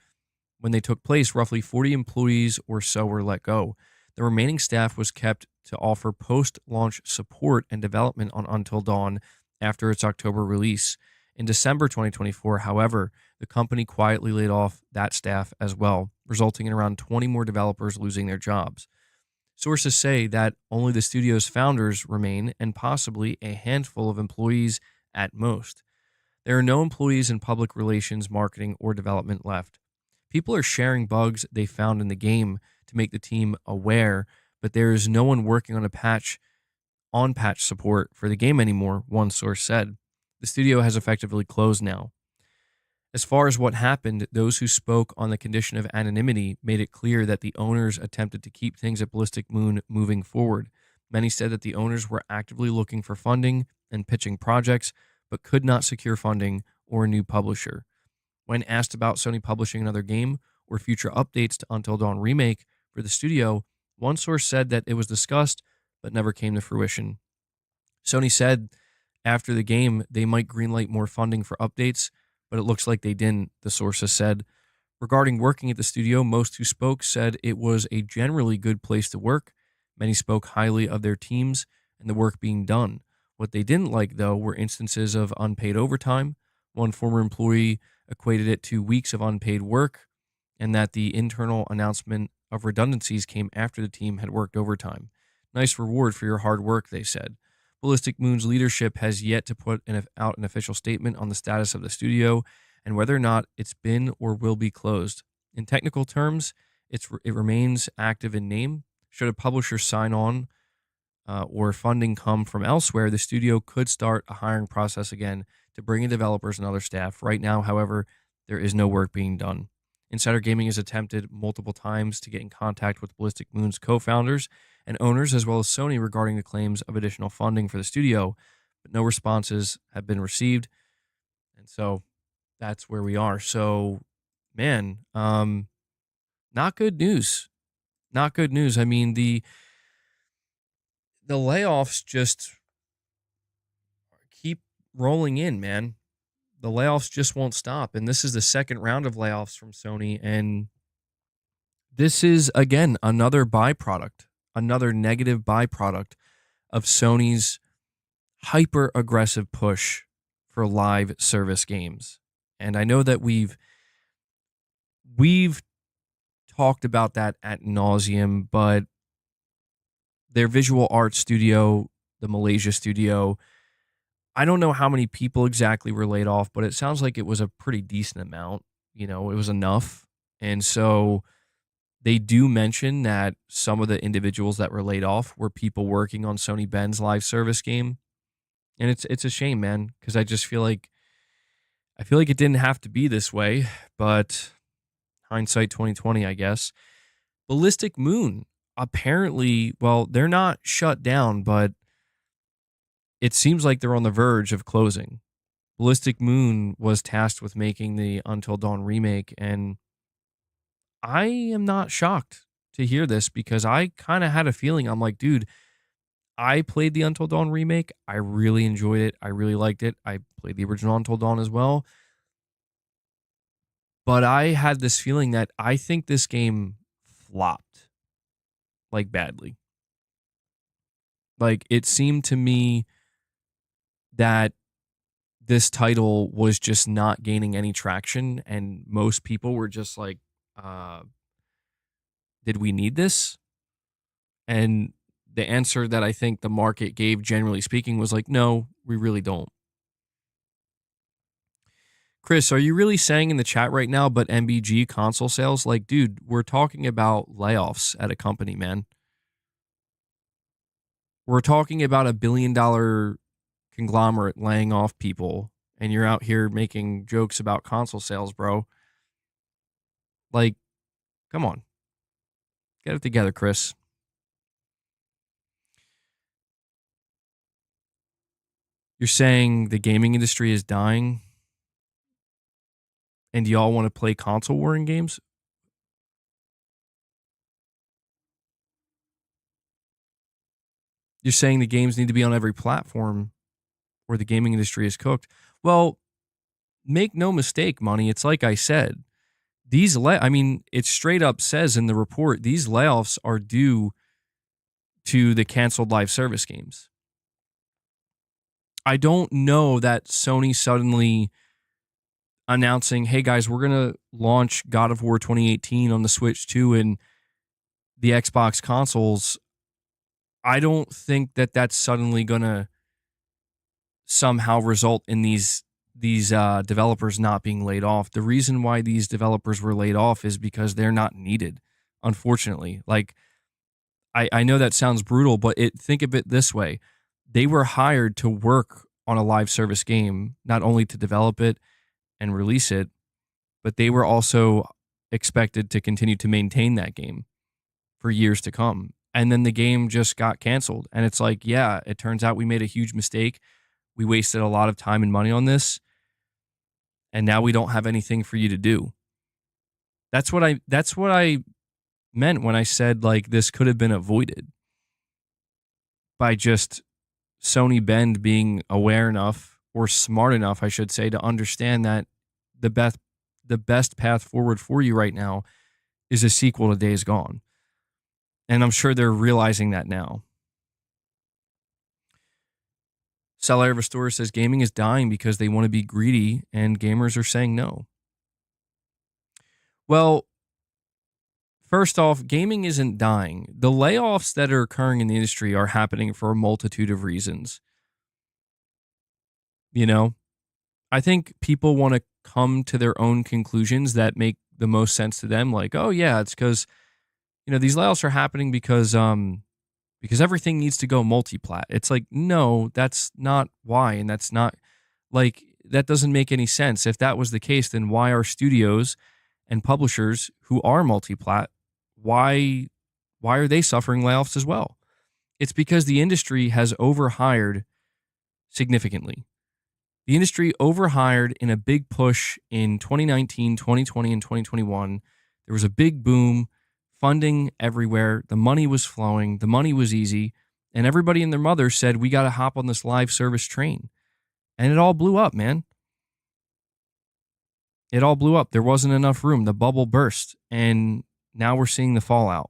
When they took place, roughly 40 employees or so were let go. The remaining staff was kept to offer post-launch support and development on Until Dawn after its October release. In December 2024, however, the company quietly laid off that staff as well, resulting in around 20 more developers losing their jobs. Sources say that only the studio's founders remain and possibly a handful of employees at most. There are no employees in public relations, marketing, or development left. People are sharing bugs they found in the game to make the team aware, but there is no one working on patch support for the game anymore, one source said. The studio has effectively closed now. As far as what happened, those who spoke on the condition of anonymity made it clear that the owners attempted to keep things at Ballistic Moon moving forward. Many said that the owners were actively looking for funding and pitching projects, but could not secure funding or a new publisher. When asked about Sony publishing another game or future updates to Until Dawn Remake for the studio, one source said that it was discussed but never came to fruition. Sony said after the game they might greenlight more funding for updates, but it looks like they didn't, the sources said. Regarding working at the studio, most who spoke said it was a generally good place to work. Many spoke highly of their teams and the work being done. What they didn't like, though, were instances of unpaid overtime. One former employee equated it to weeks of unpaid work, and that the internal announcement of redundancies came after the team had worked overtime. Nice reward for your hard work, they said. Ballistic Moon's leadership has yet to put out an official statement on the status of the studio and whether or not it's been or will be closed. In technical terms, it remains active in name. Should a publisher sign on or funding come from elsewhere, the studio could start a hiring process again to bring in developers and other staff. Right now, however, there is no work being done. Insider Gaming has attempted multiple times to get in contact with Ballistic Moon's co-founders and owners, as well as Sony, regarding the claims of additional funding for the studio, but no responses have been received. And so that's where we are. So, man, not good news. Not good news. I mean, the layoffs just keep rolling in, man. The layoffs just won't stop. And this is the second round of layoffs from Sony. And this is, again, another byproduct, another negative byproduct of Sony's hyper aggressive push for live service games. And I know that we've talked about that ad nauseum, but their visual art studio, the Malaysia studio, I don't know how many people exactly were laid off, but it sounds like it was a pretty decent amount. You know, it was enough. And so they do mention that some of the individuals that were laid off were people working on Sony Ben's live service game. And it's a shame, man, because I feel like it didn't have to be this way, but hindsight 2020, I guess. Ballistic Moon, apparently, well, they're not shut down, but it seems like they're on the verge of closing. Ballistic Moon was tasked with making the Until Dawn remake, and I am not shocked to hear this because I kind of had a feeling. I'm like, dude, I played the Until Dawn remake. I really enjoyed it. I really liked it. I played the original Until Dawn as well. But I had this feeling that I think this game flopped, like, badly. Like, it seemed to me that this title was just not gaining any traction, and most people were just like, did we need this? And the answer that I think the market gave, generally speaking, was like, no, we really don't. Chris, are you really saying in the chat right now, but MBG console sales? Like, dude, we're talking about layoffs at a company, man. We're talking about $1 billion conglomerate laying off people, and you're out here making jokes about console sales, bro. Like, come on. Get it together, Chris. You're saying the gaming industry is dying, and y'all want to play console warring games? You're saying the games need to be on every platform where the gaming industry is cooked. Well, make no mistake, Money. It's like I said, I mean, it straight up says in the report, these layoffs are due to the canceled live service games. I don't know that Sony suddenly announcing, hey guys, we're going to launch God of War 2018 on the Switch 2 and the Xbox consoles. I don't think that that's suddenly going to somehow result in these developers not being laid off. The reason why these developers were laid off is because they're not needed, unfortunately. Like, I know that sounds brutal, but think of it this way. They were hired to work on a live service game, not only to develop it and release it, but they were also expected to continue to maintain that game for years to come. And then the game just got canceled. And it's like, yeah, it turns out we made a huge mistake. We wasted a lot of time and money on this. And now we don't have anything for you to do. That's what I meant when I said, like, this could have been avoided by just Sony Bend being aware enough, or smart enough, I should say, to understand that the best path forward for you right now is a sequel to Days Gone. And I'm sure they're realizing that now. Seller Restore says gaming is dying because they want to be greedy and gamers are saying no. Well, first off, gaming isn't dying. The layoffs that are occurring in the industry are happening for a multitude of reasons. You know, I think people want to come to their own conclusions that make the most sense to them. Like, oh yeah, it's because, these layoffs are happening because everything needs to go multi-plat. It's like, no, that's not why. And that's not, like, that doesn't make any sense. If that was the case, then why are studios and publishers who are multi-plat, why are they suffering layoffs as well? It's because the industry has overhired significantly. The industry overhired in a big push in 2019, 2020, and 2021. There was a big boom, funding everywhere. The money was flowing. The money was easy. And everybody and their mother said, we got to hop on this live service train. And it all blew up, man. It all blew up. There wasn't enough room. The bubble burst. And now we're seeing the fallout.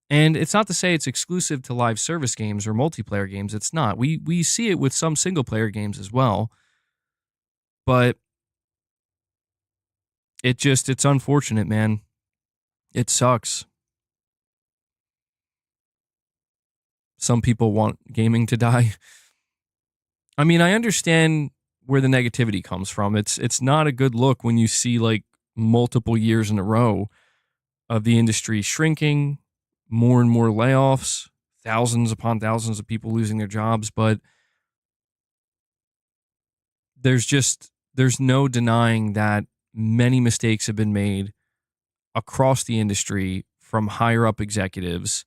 And it's not to say it's exclusive to live service games or multiplayer games. It's not. We see it with some single-player games as well. But it's unfortunate, man. It sucks. Some people want gaming to die. I mean, I understand where the negativity comes from. It's not a good look when you see, like, multiple years in a row of the industry shrinking, more and more layoffs, thousands upon thousands of people losing their jobs, but there's no denying that many mistakes have been made across the industry from higher up executives,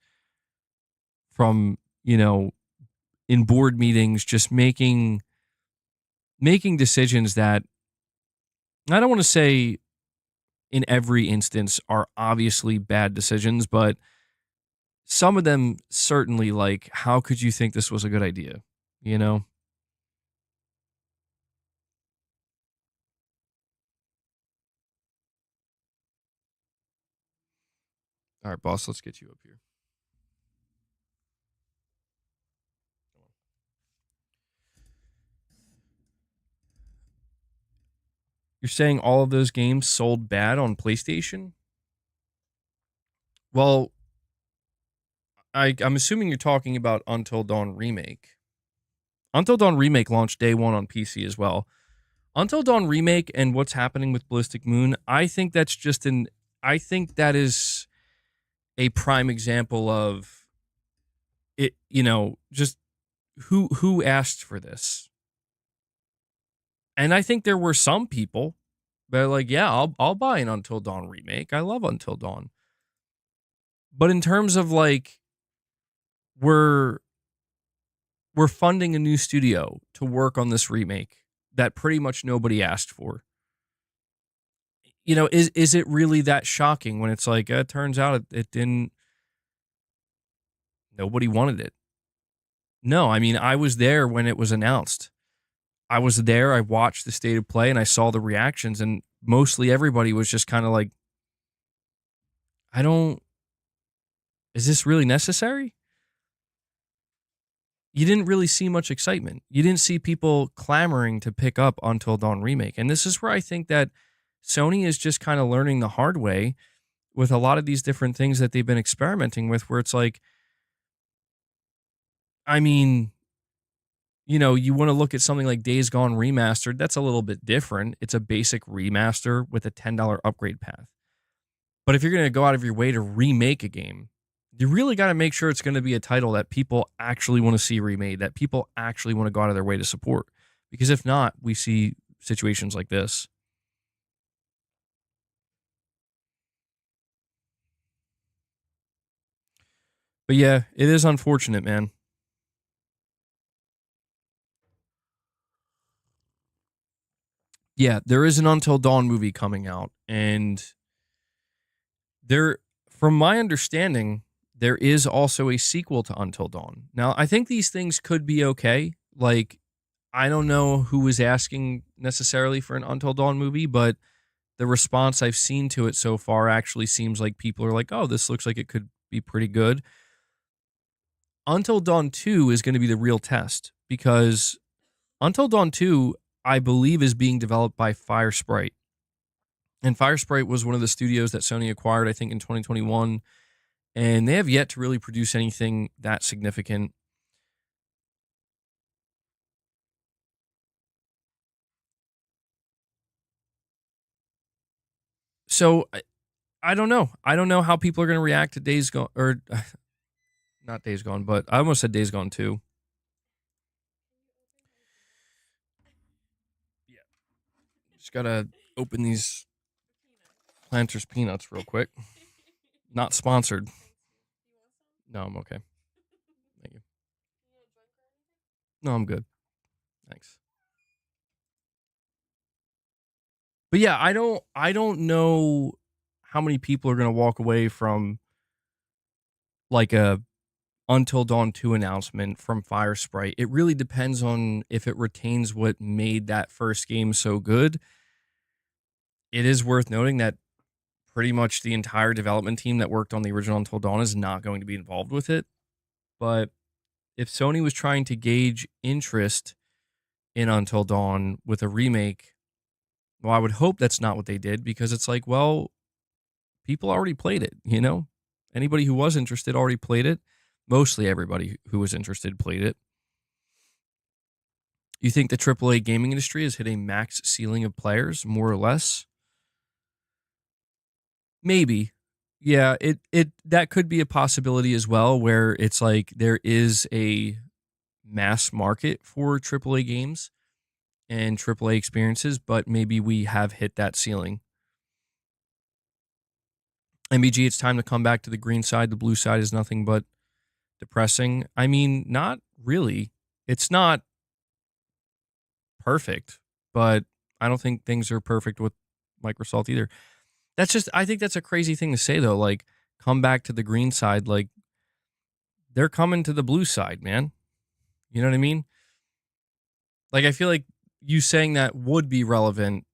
from, in board meetings, just making decisions that I don't want to say in every instance are obviously bad decisions, but some of them certainly, like, how could you think this was a good idea? All right, boss, let's get you up here. You're saying all of those games sold bad on PlayStation? Well, I'm assuming you're talking about Until Dawn Remake. Until Dawn Remake launched day one on PC as well. Until Dawn Remake and what's happening with Ballistic Moon, I think that is a prime example of it, just who asked for this. And I think there were some people that are like, yeah, I'll buy an Until Dawn Remake. I love Until Dawn. But in terms of, like, we're funding a new studio to work on this remake that pretty much nobody asked for. Is it really that shocking when it's like, it turns out it didn't, nobody wanted it? No, I mean, I was there when it was announced. I was there, I watched the state of play, and I saw the reactions, and mostly everybody was just kind of like, I don't, is this really necessary? You didn't really see much excitement. You didn't see people clamoring to pick up Until Dawn Remake. And this is where I think that Sony is just kind of learning the hard way with a lot of these different things that they've been experimenting with, where it's like, I mean, you want to look at something like Days Gone Remastered. That's a little bit different. It's a basic remaster with a $10 upgrade path. But if you're going to go out of your way to remake a game, you really got to make sure it's going to be a title that people actually want to see remade, that people actually want to go out of their way to support. Because if not, we see situations like this. But yeah, it is unfortunate, man. Yeah, there is an Until Dawn movie coming out, and there, from my understanding, there is also a sequel to Until Dawn. Now, I think these things could be okay. Like, I don't know who was asking necessarily for an Until Dawn movie, but the response I've seen to it so far actually seems like people are like, oh, this looks like it could be pretty good. Until Dawn 2 is going to be the real test because Until Dawn 2, I believe, is being developed by Firesprite. And Firesprite was one of the studios that Sony acquired, I think, in 2021. And they have yet to really produce anything that significant. So I don't know. I don't know how people are going to react to Days Gone, or not Days Gone, but I almost said Days Gone 2. Yeah. Just got to open these Planters peanuts real quick. Not sponsored. No, I'm okay. Thank you. No, I'm good. Thanks. But yeah, I don't know how many people are going to walk away from like a Until Dawn 2 announcement from Firesprite. It really depends on if it retains what made that first game so good. It is worth noting that pretty much the entire development team that worked on the original Until Dawn is not going to be involved with it. But if Sony was trying to gauge interest in Until Dawn with a remake, well, I would hope that's not what they did because it's like, well, people already played it, Anybody who was interested already played it. Mostly everybody who was interested played it. You think the AAA gaming industry has hit a max ceiling of players, more or less? Maybe. Yeah, it that could be a possibility as well, where it's like there is a mass market for AAA games and AAA experiences, but maybe we have hit that ceiling. MBG, it's time to come back to the green side. The blue side is nothing but depressing. I mean, not really. It's not perfect, but I don't think things are perfect with Microsoft either. I think that's a crazy thing to say though. Like, come back to the green side. Like, they're coming to the blue side, man. You know what I mean? Like, I feel like you saying that would be relevant.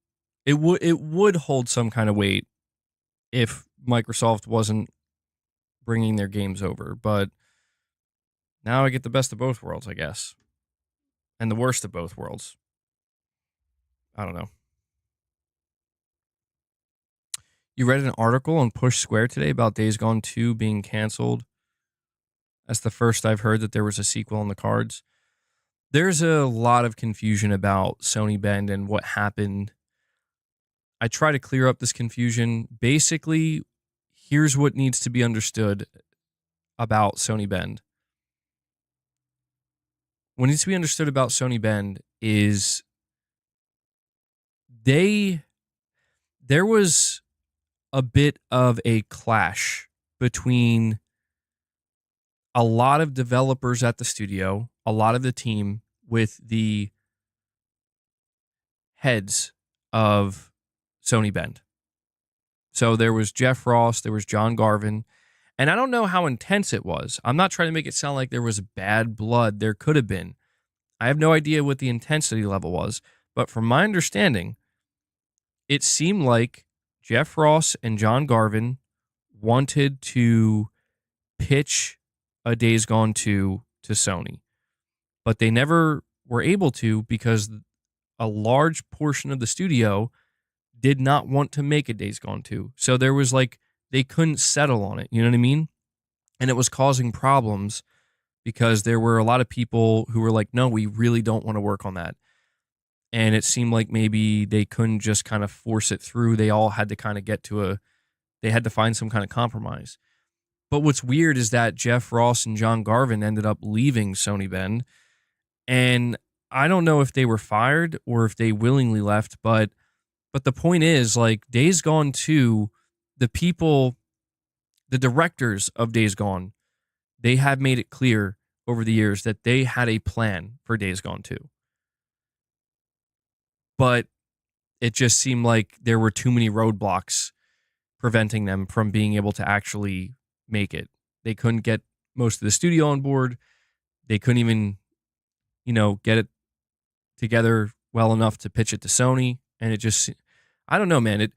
It would hold some kind of weight if Microsoft wasn't bringing their games over. But now I get the best of both worlds, I guess, and the worst of both worlds. I don't know. You read an article on Push Square today about Days Gone 2 being canceled. That's the first I've heard that there was a sequel on the cards. There's a lot of confusion about Sony Bend and what happened. I try to clear up this confusion. Basically, here's what needs to be understood about Sony Bend. What needs to be understood about Sony Bend is there was a bit of a clash between a lot of developers at the studio, a lot of the team, with the heads of Sony Bend. So there was Jeff Ross, there was John Garvin, and I don't know how intense it was. I'm not trying to make it sound like there was bad blood. There could have been. I have no idea what the intensity level was, but from my understanding, it seemed like Jeff Ross and John Garvin wanted to pitch a Days Gone 2 to Sony, but they never were able to because a large portion of the studio did not want to make a Days Gone 2. So there was like, they couldn't settle on it. You know what I mean? And it was causing problems because there were a lot of people who were like, no, we really don't want to work on that. And it seemed like maybe they couldn't just kind of force it through. They all had to kind of they had to find some kind of compromise. But what's weird is that Jeff Ross and John Garvin ended up leaving Sony Bend. And I don't know if they were fired or if they willingly left, but the point is, like, Days Gone 2, the directors of Days Gone, they have made it clear over the years that they had a plan for Days Gone 2. But it just seemed like there were too many roadblocks preventing them from being able to actually make it. They couldn't get most of the studio on board. They couldn't even, get it together well enough to pitch it to Sony. And it just, I don't know, man.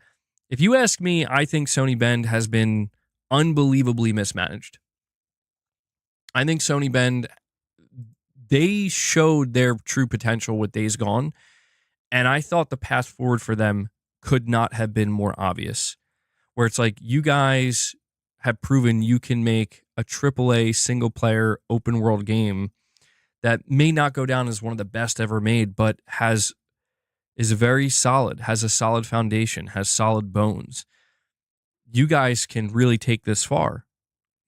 If you ask me, I think Sony Bend has been unbelievably mismanaged. I think Sony Bend, they showed their true potential with Days Gone, and I thought the path forward for them could not have been more obvious, where it's like, you guys have proven you can make a AAA single-player open-world game that may not go down as one of the best ever made, but is very solid, has a solid foundation, has solid bones. You guys can really take this far.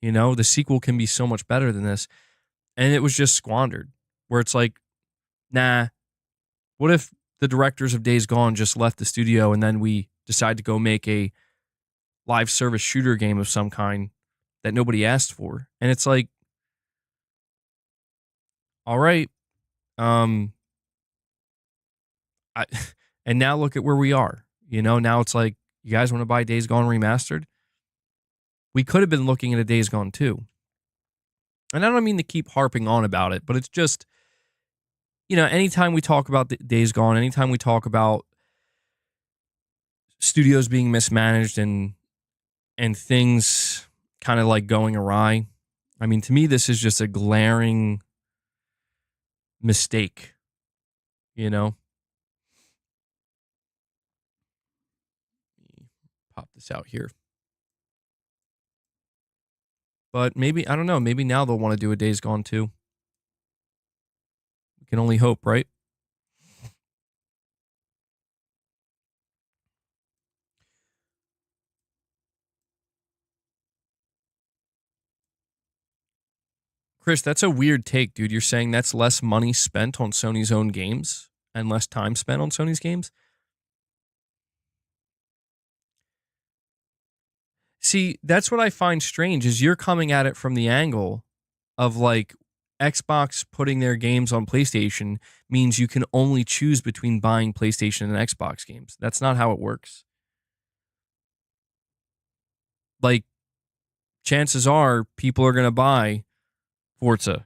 The sequel can be so much better than this. And it was just squandered, where it's like, nah, what if the directors of Days Gone just left the studio and then we decide to go make a live service shooter game of some kind that nobody asked for? And it's like, all right. And now look at where we are. Now it's like, you guys want to buy Days Gone remastered? We could have been looking at a Days Gone 2. And I don't mean to keep harping on about it, but it's just, anytime we talk about Days Gone, anytime we talk about studios being mismanaged and things kind of like going awry, I mean, to me, this is just a glaring mistake, Pop this out here. But maybe, I don't know, maybe now they'll want to do a Days Gone 2. We can only hope, right? Chris, that's a weird take, dude. You're saying that's less money spent on Sony's own games and less time spent on Sony's games? See, that's what I find strange is you're coming at it from the angle of like Xbox putting their games on PlayStation means you can only choose between buying PlayStation and Xbox games. That's not how it works. Like, chances are people are going to buy Forza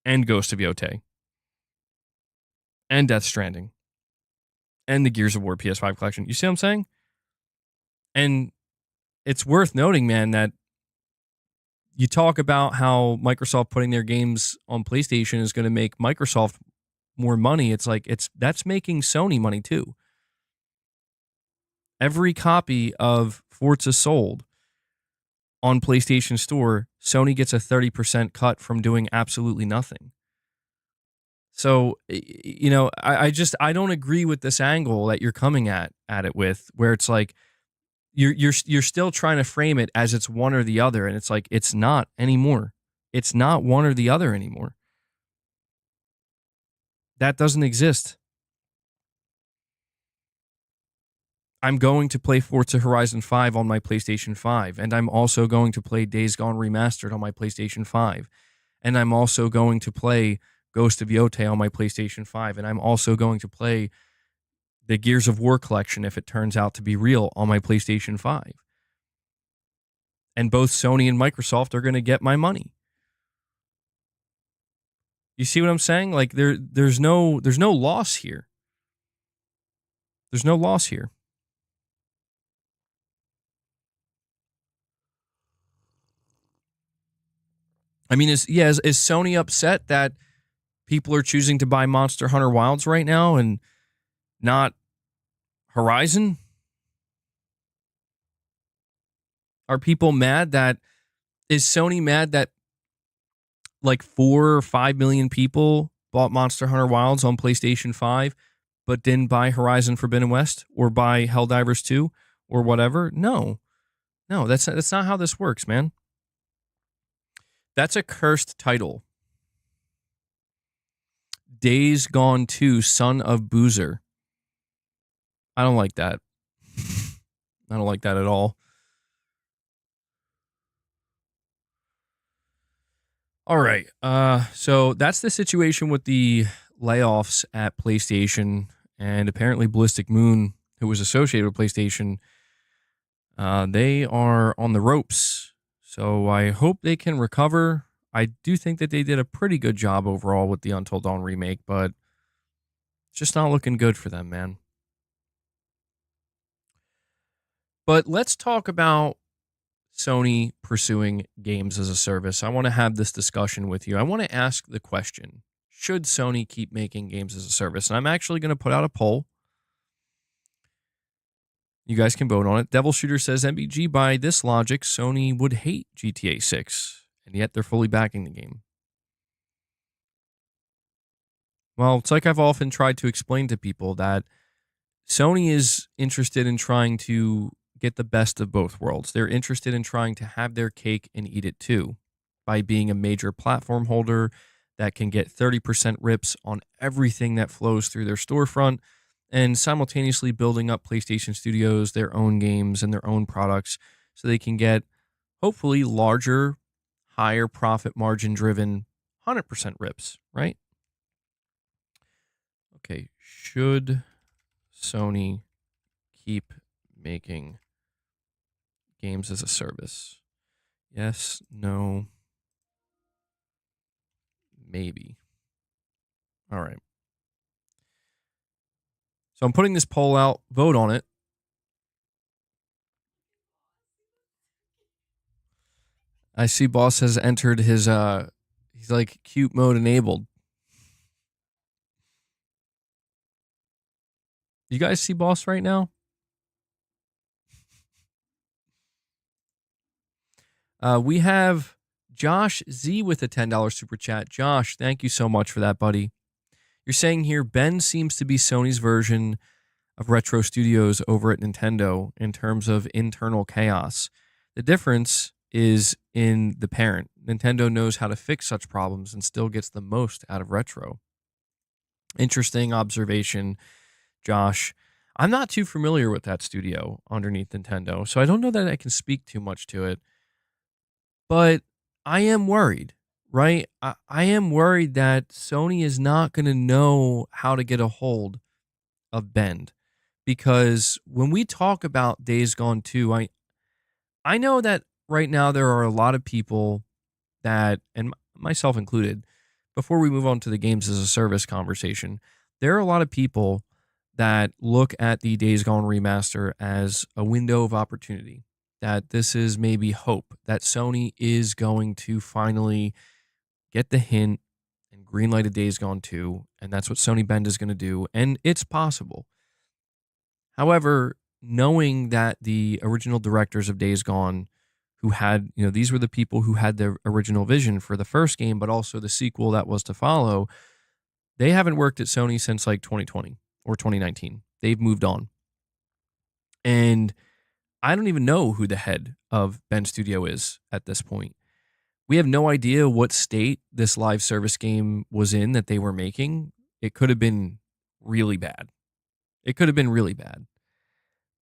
and Ghost of Yotei and Death Stranding and the Gears of War PS5 collection. You see what I'm saying? And it's worth noting, man, that you talk about how Microsoft putting their games on PlayStation is going to make Microsoft more money. It's like, that's making Sony money too. Every copy of Forza sold on PlayStation Store, Sony gets a 30% cut from doing absolutely nothing. So, I don't agree with this angle that you're coming at it with, where it's like you're still trying to frame it as it's one or the other, and it's like it's not anymore. It's not one or the other anymore. That doesn't exist. I'm going to play Forza Horizon 5 on my PlayStation 5, and I'm also going to play Days Gone Remastered on my PlayStation 5, and I'm also going to play Ghost of Yotei on my PlayStation 5, and I'm also going to play the Gears of War collection, if it turns out to be real, on my PlayStation 5. And both Sony and Microsoft are going to get my money. You see what I'm saying? Like there's no loss here. There's no loss here. I mean, is Sony upset that people are choosing to buy Monster Hunter Wilds right now and not Horizon? Are people mad that is Sony mad that like 4 or 5 million people bought Monster Hunter Wilds on PlayStation 5 but didn't buy Horizon Forbidden West or buy Helldivers 2 or whatever? No. No, that's not how this works, man. That's a cursed title. Days Gone 2, Son of Boozer. I don't like that. I don't like that at all. All right. So that's the situation with the layoffs at PlayStation, and apparently Ballistic Moon, who was associated with PlayStation, they are on the ropes. So I hope they can recover. I do think that they did a pretty good job overall with the Until Dawn remake, but it's just not looking good for them, man. But let's talk about Sony pursuing games as a service. I want to have this discussion with you. I want to ask the question, should Sony keep making games as a service? And I'm actually going to put out a poll. You guys can vote on it. Devil Shooter says, MBG, by this logic, Sony would hate GTA 6, and yet they're fully backing the game. Well, it's like I've often tried to explain to people that Sony is interested in trying to get the best of both worlds. They're interested in trying to have their cake and eat it too by being a major platform holder that can get 30% rips on everything that flows through their storefront and simultaneously building up PlayStation Studios, their own games and their own products so they can get hopefully larger, higher profit margin driven 100% rips, right? Okay, should Sony keep making games as a service? Yes, no, maybe. All right. So I'm putting this poll out. Vote on it. I see Boss has entered his he's like cute mode enabled. You guys see Boss right now? We have Josh Z with a $10 super chat. Josh, thank you so much for that, buddy. You're saying here Ben seems to be Sony's version of Retro Studios over at Nintendo in terms of internal chaos. The difference is in the parent. Nintendo knows how to fix such problems and still gets the most out of Retro. Interesting observation, Josh. I'm not too familiar with that studio underneath Nintendo, so I don't know that I can speak too much to it. But I am worried, right? I am worried that Sony is not going to know how to get a hold of Bend. Because when we talk about Days Gone 2, I know that right now there are a lot of people that, and myself included, before we move on to the games as a service conversation, there are a lot of people that look at the Days Gone remaster as a window of opportunity, that this is maybe hope, that Sony is going to finally get the hint and greenlight a Days Gone 2, and that's what Sony Bend is going to do, and it's possible. However, knowing that the original directors of Days Gone, who had, these were the people who had the original vision for the first game, but also the sequel that was to follow, they haven't worked at Sony since like 2020 or 2019. They've moved on. And I don't even know who the head of Bend Studio is at this point. We have no idea what state this live service game was in that they were making. It could have been really bad. It could have been really bad.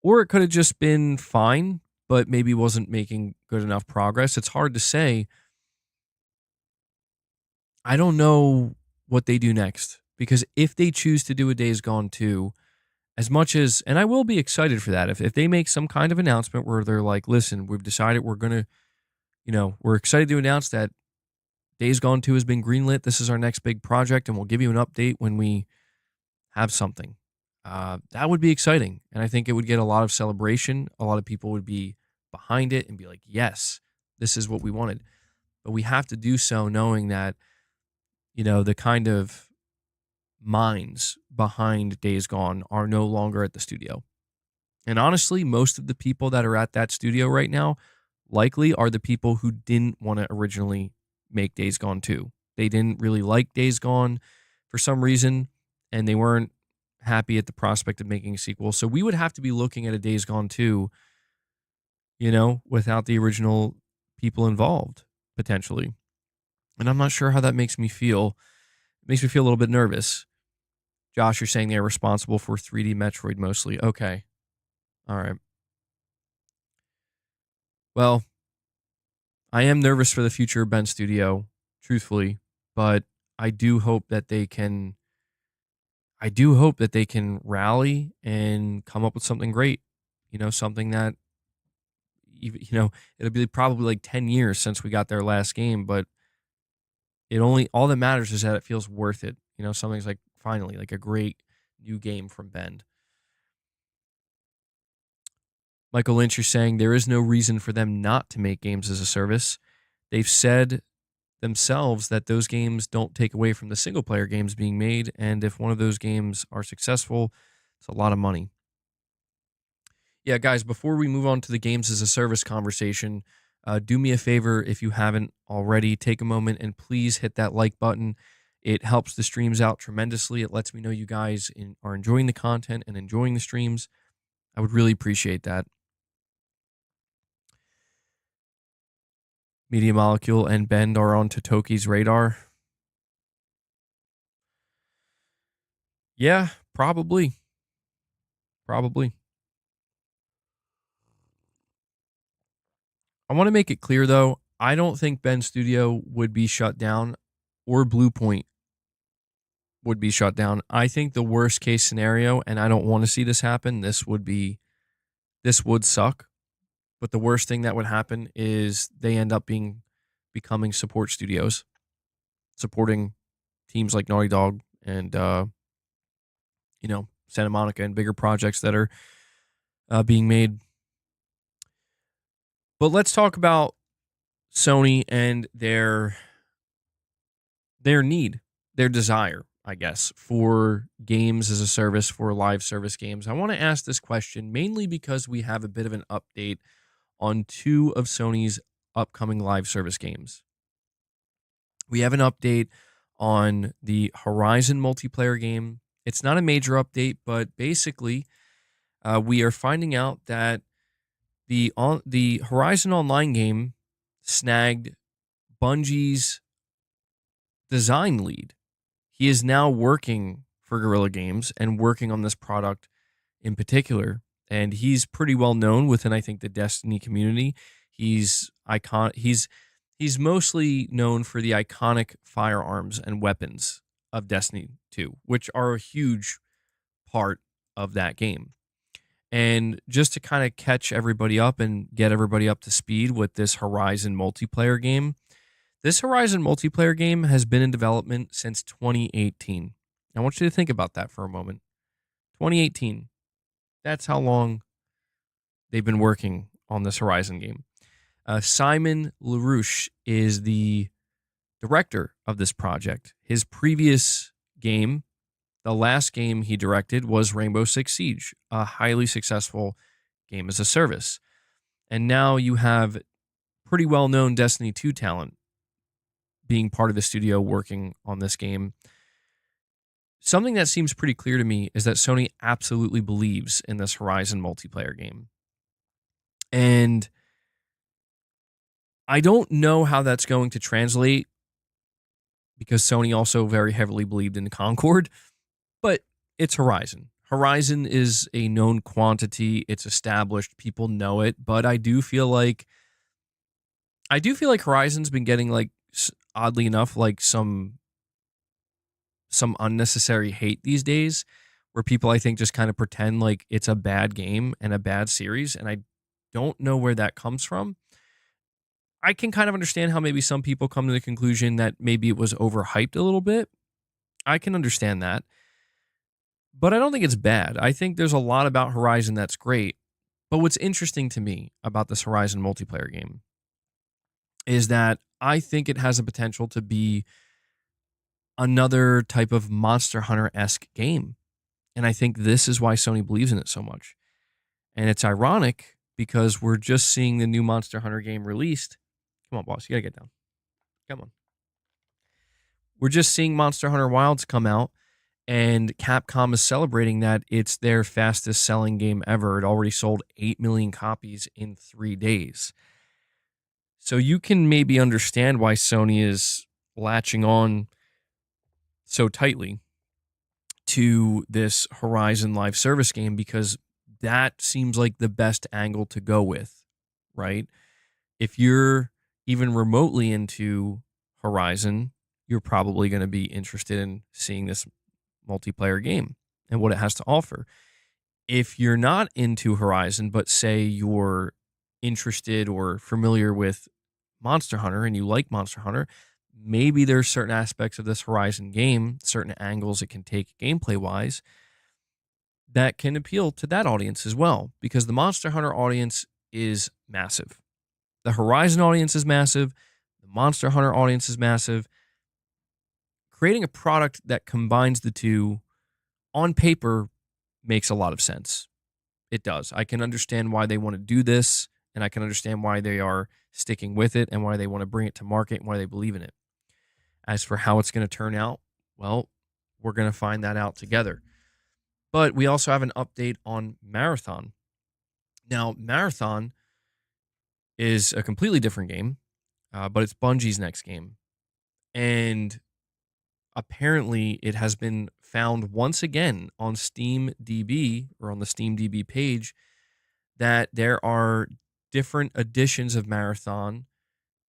Or it could have just been fine, but maybe wasn't making good enough progress. It's hard to say. I don't know what they do next, because if they choose to do a Days Gone 2, as much as, and I will be excited for that, if they make some kind of announcement where they're like, listen, we've decided we're going to, we're excited to announce that Days Gone 2 has been greenlit. This is our next big project, and we'll give you an update when we have something. that would be exciting. And I think it would get a lot of celebration. A lot of people would be behind it and be like, yes, this is what we wanted. But we have to do so knowing that, the kind of minds behind Days Gone are no longer at the studio. And honestly, most of the people that are at that studio right now likely are the people who didn't want to originally make Days Gone 2. They didn't really like Days Gone for some reason, and they weren't happy at the prospect of making a sequel. So we would have to be looking at a Days Gone 2, without the original people involved, potentially. And I'm not sure how that makes me feel. It makes me feel a little bit nervous. Josh, you're saying they're responsible for 3D Metroid mostly. Okay. All right. Well, I am nervous for the future of Ben Studio, truthfully, but I do hope that they can rally and come up with something great. Something that it'll be probably like 10 years since we got their last game, but all that matters is that it feels worth it. Something's like finally like a great new game from Bend. Michael Lynch, you're saying there is no reason for them not to make games as a service. They've said themselves that those games don't take away from the single player games being made, and if one of those games are successful, it's a lot of money. Yeah, guys, before we move on to the games as a service conversation, do me a favor if you haven't already. Take a moment and please hit that like button. It helps the streams out tremendously. It lets me know you guys are enjoying the content and enjoying the streams. I would really appreciate that. Media Molecule and Bend are on Totoki's radar. Yeah, probably. Probably. I want to make it clear, though, I don't think Bend Studio would be shut down or Blue Point would be shut down. I think the worst case scenario, and I don't want to see this happen, this would suck. But the worst thing that would happen is they end up becoming support studios, supporting teams like Naughty Dog and Santa Monica and bigger projects that are being made. But let's talk about Sony and their need, their desire, I guess, for games as a service, for live service games. I want to ask this question mainly because we have a bit of an update on two of Sony's upcoming live service games. We have an update on the Horizon multiplayer game. It's not a major update, but basically, we are finding out that the Horizon Online game snagged Bungie's design lead. He is now working for Guerrilla Games and working on this product in particular. And he's pretty well known within, I think, the Destiny community. He's mostly known for the iconic firearms and weapons of Destiny 2, which are a huge part of that game. And just to kind of catch everybody up and get everybody up to speed with this Horizon multiplayer game, this Horizon multiplayer game has been in development since 2018. I want you to think about that for a moment. 2018. That's how long they've been working on this Horizon game. Simon LaRouche is the director of this project. His previous game, the last game he directed, was Rainbow Six Siege, a highly successful game as a service. And now you have pretty well-known Destiny 2 talent being part of the studio working on this game. Something that seems pretty clear to me is that Sony absolutely believes in this Horizon multiplayer game. And I don't know how that's going to translate because Sony also very heavily believed in Concord, but it's Horizon. Horizon is a known quantity. It's established. People know it, but I do feel like Horizon's been getting, like, oddly enough, like some unnecessary hate these days, where people, I think, just kind of pretend like it's a bad game and a bad series, and I don't know where that comes from. I can kind of understand how maybe some people come to the conclusion that maybe it was overhyped a little bit. I can understand that. But I don't think it's bad. I think there's a lot about Horizon that's great. But what's interesting to me about this Horizon multiplayer game is that I think it has a potential to be another type of Monster Hunter-esque game. And I think this is why Sony believes in it so much. And it's ironic because we're just seeing the new Monster Hunter game released. Come on, boss, you gotta get down. Come on. We're just seeing Monster Hunter Wilds come out, and Capcom is celebrating that it's their fastest selling game ever. It already sold 8 million copies in 3 days. So you can maybe understand why Sony is latching on so tightly to this Horizon live service game, because that seems like the best angle to go with, right? If you're even remotely into Horizon, you're probably going to be interested in seeing this multiplayer game and what it has to offer. If you're not into Horizon, but say you're interested or familiar with Monster Hunter and you like Monster Hunter, maybe there's certain aspects of this Horizon game, certain angles it can take gameplay wise, that can appeal to that audience as well, because the Monster Hunter audience is massive. The Horizon audience is massive. The Monster Hunter audience is massive. Creating a product that combines the two on paper makes a lot of sense. It does. I can understand why they want to do this, and I can understand why they are sticking with it and why they want to bring it to market and why they believe in it. As for how it's going to turn out, well, we're going to find that out together. But we also have an update on Marathon. Now, Marathon is a completely different game, but it's Bungie's next game. And apparently it has been found once again on SteamDB, or on the SteamDB page, that there are different editions of Marathon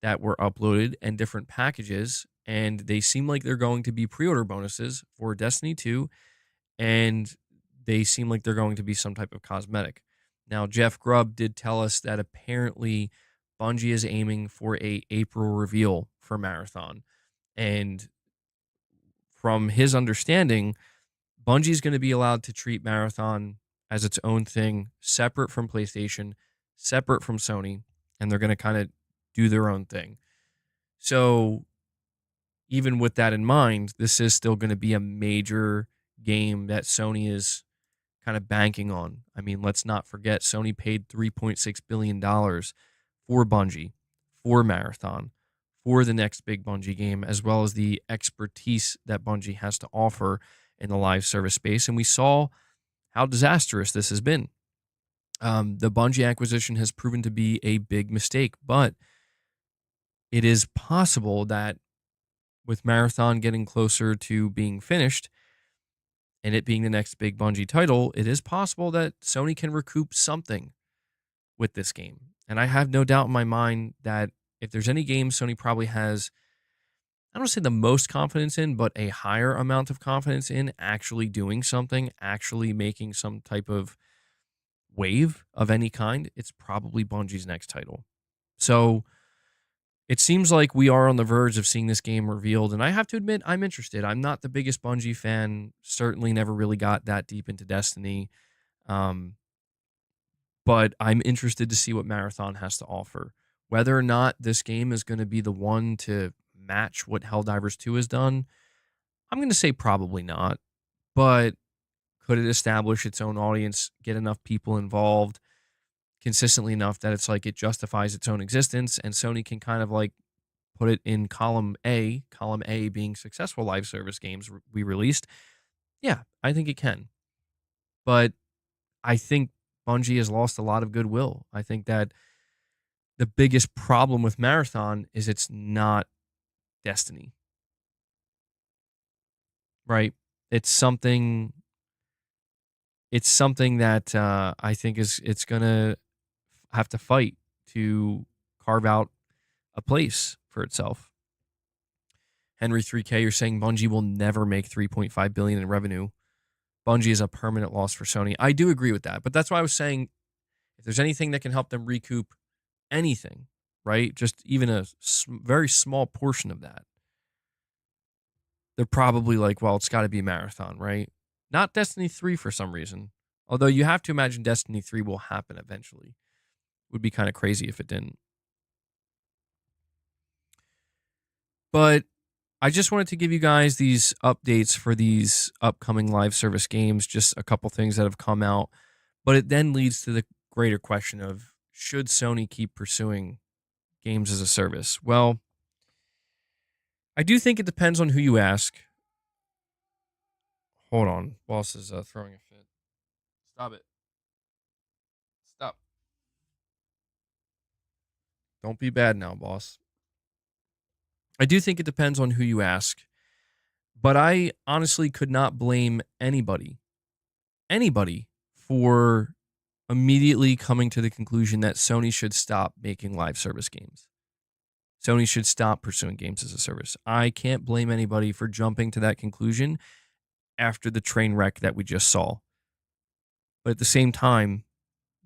that were uploaded and different packages, and they seem like they're going to be pre-order bonuses for Destiny 2, and they seem like they're going to be some type of cosmetic. Now, Jeff Grubb did tell us that apparently Bungie is aiming for a April reveal for Marathon, and from his understanding, Bungie is going to be allowed to treat Marathon as its own thing, separate from PlayStation, separate from Sony, and they're going to kind of do their own thing. So, even with that in mind, this is still going to be a major game that Sony is kind of banking on. I mean, let's not forget Sony paid $3.6 billion for Bungie, for Marathon, for the next big Bungie game, as well as the expertise that Bungie has to offer in the live service space. And we saw how disastrous this has been. The Bungie acquisition has proven to be a big mistake, but it is possible that with Marathon getting closer to being finished and it being the next big Bungie title, it is possible that Sony can recoup something with this game. And I have no doubt in my mind that if there's any game Sony probably has, I don't want to say the most confidence in, but a higher amount of confidence in actually doing something, actually making some type of wave of any kind, it's probably Bungie's next title. So it seems like we are on the verge of seeing this game revealed, and I have to admit, I'm interested. I'm not the biggest Bungie fan, certainly never really got that deep into Destiny, but I'm interested to see what Marathon has to offer. Whether or not this game is going to be the one to match what Helldivers 2 has done, I'm going to say probably not, but could it establish its own audience, get enough people involved consistently enough that it's like it justifies its own existence, and Sony can kind of like put it in column A being successful live service games we released? Yeah, I think it can. But I think Bungie has lost a lot of goodwill. I think that the biggest problem with Marathon is it's not Destiny, right? It's something. It's something that I think it's gonna have to fight to carve out a place for itself. Henry 3K, you're saying Bungie will never make 3.5 billion in revenue. Bungie is a permanent loss for Sony. I do agree with that, but that's why I was saying if there's anything that can help them recoup anything, right? Just even a very small portion of that, they're probably like, well, it's got to be Marathon, right? Not Destiny 3 for some reason. Although you have to imagine Destiny 3 will happen eventually. Would be kind of crazy if it didn't. But I just wanted to give you guys these updates for these upcoming live service games, just a couple things that have come out. But it then leads to the greater question of, should Sony keep pursuing games as a service? Well, I do think it depends on who you ask. Hold on. Boss is throwing a fit. Stop it. Stop. Don't be bad now, boss. I do think it depends on who you ask. But I honestly could not blame anybody for immediately coming to the conclusion that Sony should stop making live service games. Sony should stop pursuing games as a service. I can't blame anybody for jumping to that conclusion after the train wreck that we just saw. But at the same time,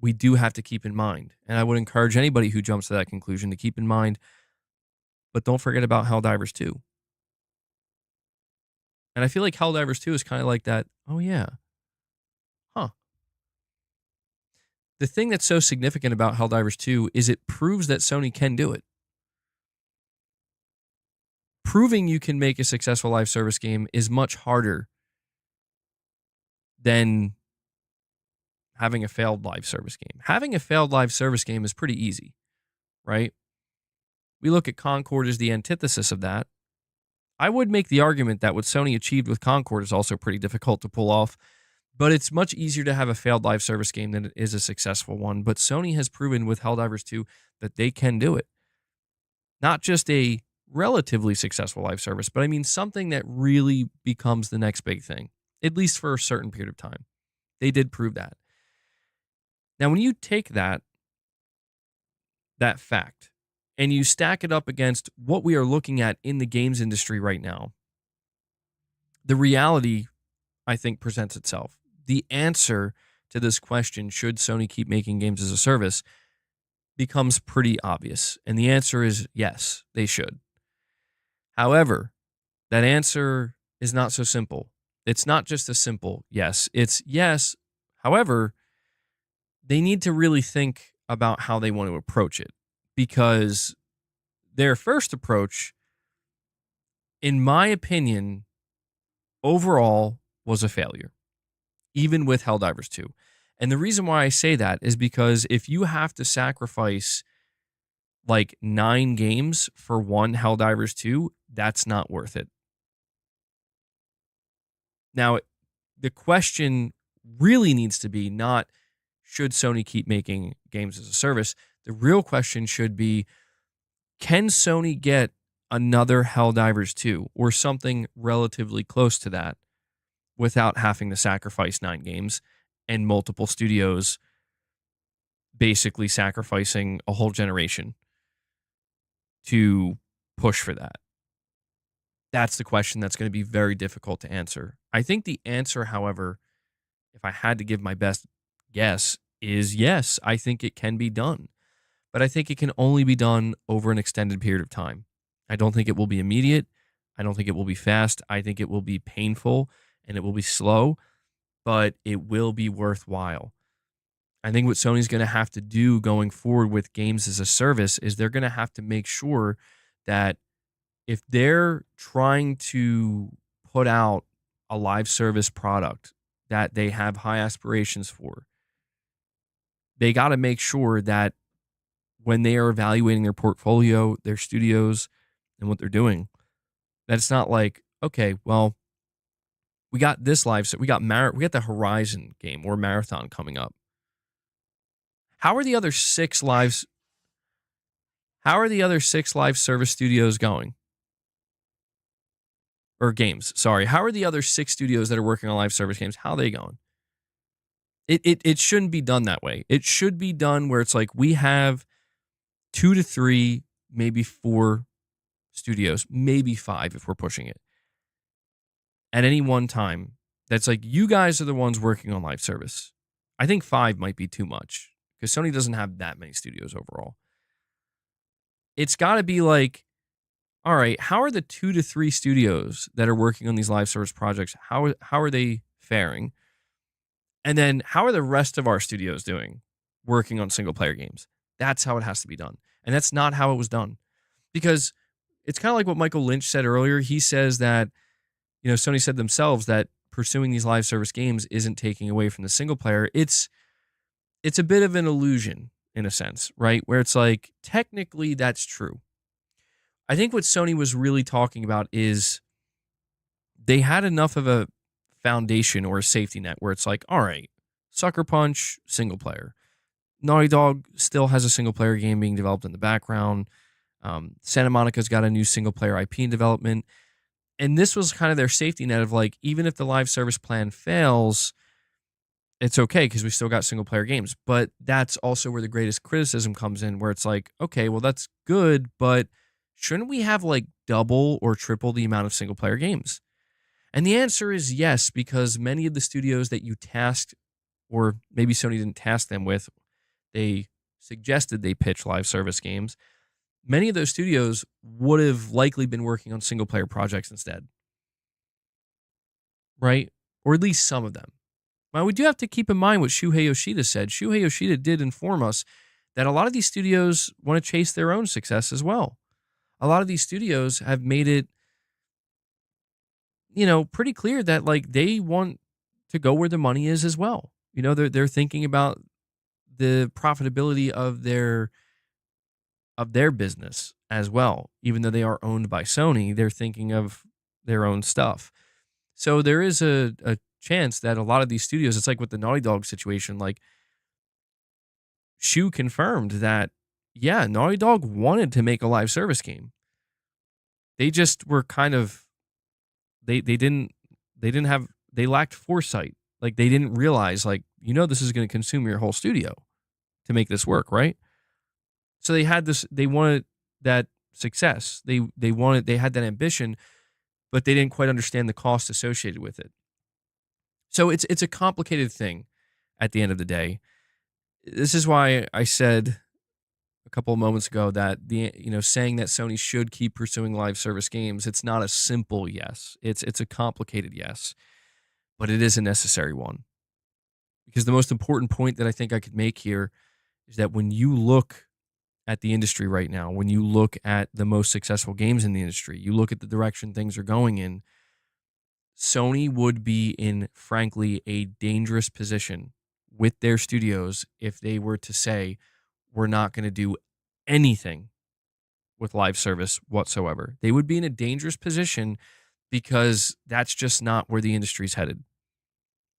we do have to keep in mind, and I would encourage anybody who jumps to that conclusion to keep in mind, but don't forget about Helldivers 2. And I feel like Helldivers 2 is kind of like that, oh yeah, huh. The thing that's so significant about Helldivers 2 is it proves that Sony can do it. Proving you can make a successful live service game is much harder than having a failed live service game. Having a failed live service game is pretty easy, right? We look at Concord as the antithesis of that. I would make the argument that what Sony achieved with Concord is also pretty difficult to pull off, but it's much easier to have a failed live service game than it is a successful one. But Sony has proven with Helldivers 2 that they can do it. Not just a relatively successful live service, but I mean something that really becomes the next big thing, at least for a certain period of time. They did prove that. Now, when you take that fact and you stack it up against what we are looking at in the games industry right now, the reality, I think, presents itself. The answer to this question, should Sony keep making games as a service, becomes pretty obvious. And the answer is yes, they should. However, that answer is not so simple. It's not just a simple yes. It's yes. However, they need to really think about how they want to approach it, because their first approach, in my opinion, overall was a failure, even with Helldivers 2. And the reason why I say that is because if you have to sacrifice like 9 games for one Helldivers 2, that's not worth it. Now, the question really needs to be not, should Sony keep making games as a service? The real question should be, can Sony get another Helldivers 2 or something relatively close to that without having to sacrifice 9 games and multiple studios basically sacrificing a whole generation to push for that? That's the question that's going to be very difficult to answer. I think the answer, however, if I had to give my best guess, is yes, I think it can be done. But I think it can only be done over an extended period of time. I don't think it will be immediate. I don't think it will be fast. I think it will be painful and it will be slow, but it will be worthwhile. I think what Sony's going to have to do going forward with games as a service is they're going to have to make sure that if they're trying to put out a live service product that they have high aspirations for, they got to make sure that when they are evaluating their portfolio, their studios, and what they're doing, that it's not like, okay, well, we got this live, so we got the Horizon game or Marathon coming up. How are the other 6 live service studios going? Or games, sorry. How are the other 6 studios that are working on live service games? How are they going? It shouldn't be done that way. It should be done where it's like we have 2 to 3, maybe 4 studios, maybe 5 if we're pushing it, at any one time. That's like, you guys are the ones working on live service. I think 5 might be too much because Sony doesn't have that many studios overall. It's got to be like, all right, how are the 2 to 3 studios that are working on these live service projects, how are they faring? And then how are the rest of our studios doing working on single player games? That's how it has to be done. And that's not how it was done. Because it's kind of like what Michael Lynch said earlier. He says that, Sony said themselves that pursuing these live service games isn't taking away from the single player. It's a bit of an illusion in a sense, right? Where it's like, technically that's true. I think what Sony was really talking about is they had enough of a foundation or a safety net where it's like, all right, Sucker Punch, single player. Naughty Dog still has a single player game being developed in the background. Santa Monica's got a new single player IP in development. And this was kind of their safety net of like, even if the live service plan fails, it's okay because we still got single player games. But that's also where the greatest criticism comes in, where it's like, okay, well, that's good, but shouldn't we have like double or triple the amount of single player games? And the answer is yes, because many of the studios that you tasked, or maybe Sony didn't task them with, they suggested they pitch live service games. Many of those studios would have likely been working on single player projects instead. Right? Or at least some of them. Now, we do have to keep in mind what Shuhei Yoshida said. Shuhei Yoshida did inform us that a lot of these studios want to chase their own success as well. A lot of these studios have made it, pretty clear that like they want to go where the money is as well. They're thinking about the profitability of their business as well. Even though they are owned by Sony, they're thinking of their own stuff. So there is a chance that a lot of these studios, it's like with the Naughty Dog situation, like Shu confirmed that, yeah, Naughty Dog wanted to make a live service game. They just were kind of, they lacked foresight. Like they didn't realize, like, this is going to consume your whole studio to make this work, right? So they wanted that success. They had that ambition, but they didn't quite understand the cost associated with it. So it's a complicated thing at the end of the day. This is why I said a couple of moments ago that saying that Sony should keep pursuing live service games, it's not a simple yes. It's a complicated yes, but it is a necessary one. Because the most important point that I think I could make here is that when you look at the industry right now, when you look at the most successful games in the industry, you look at the direction things are going in, Sony would be in, frankly, a dangerous position with their studios if they were to say, we're not going to do anything with live service whatsoever. They would be in a dangerous position because that's just not where the industry's headed.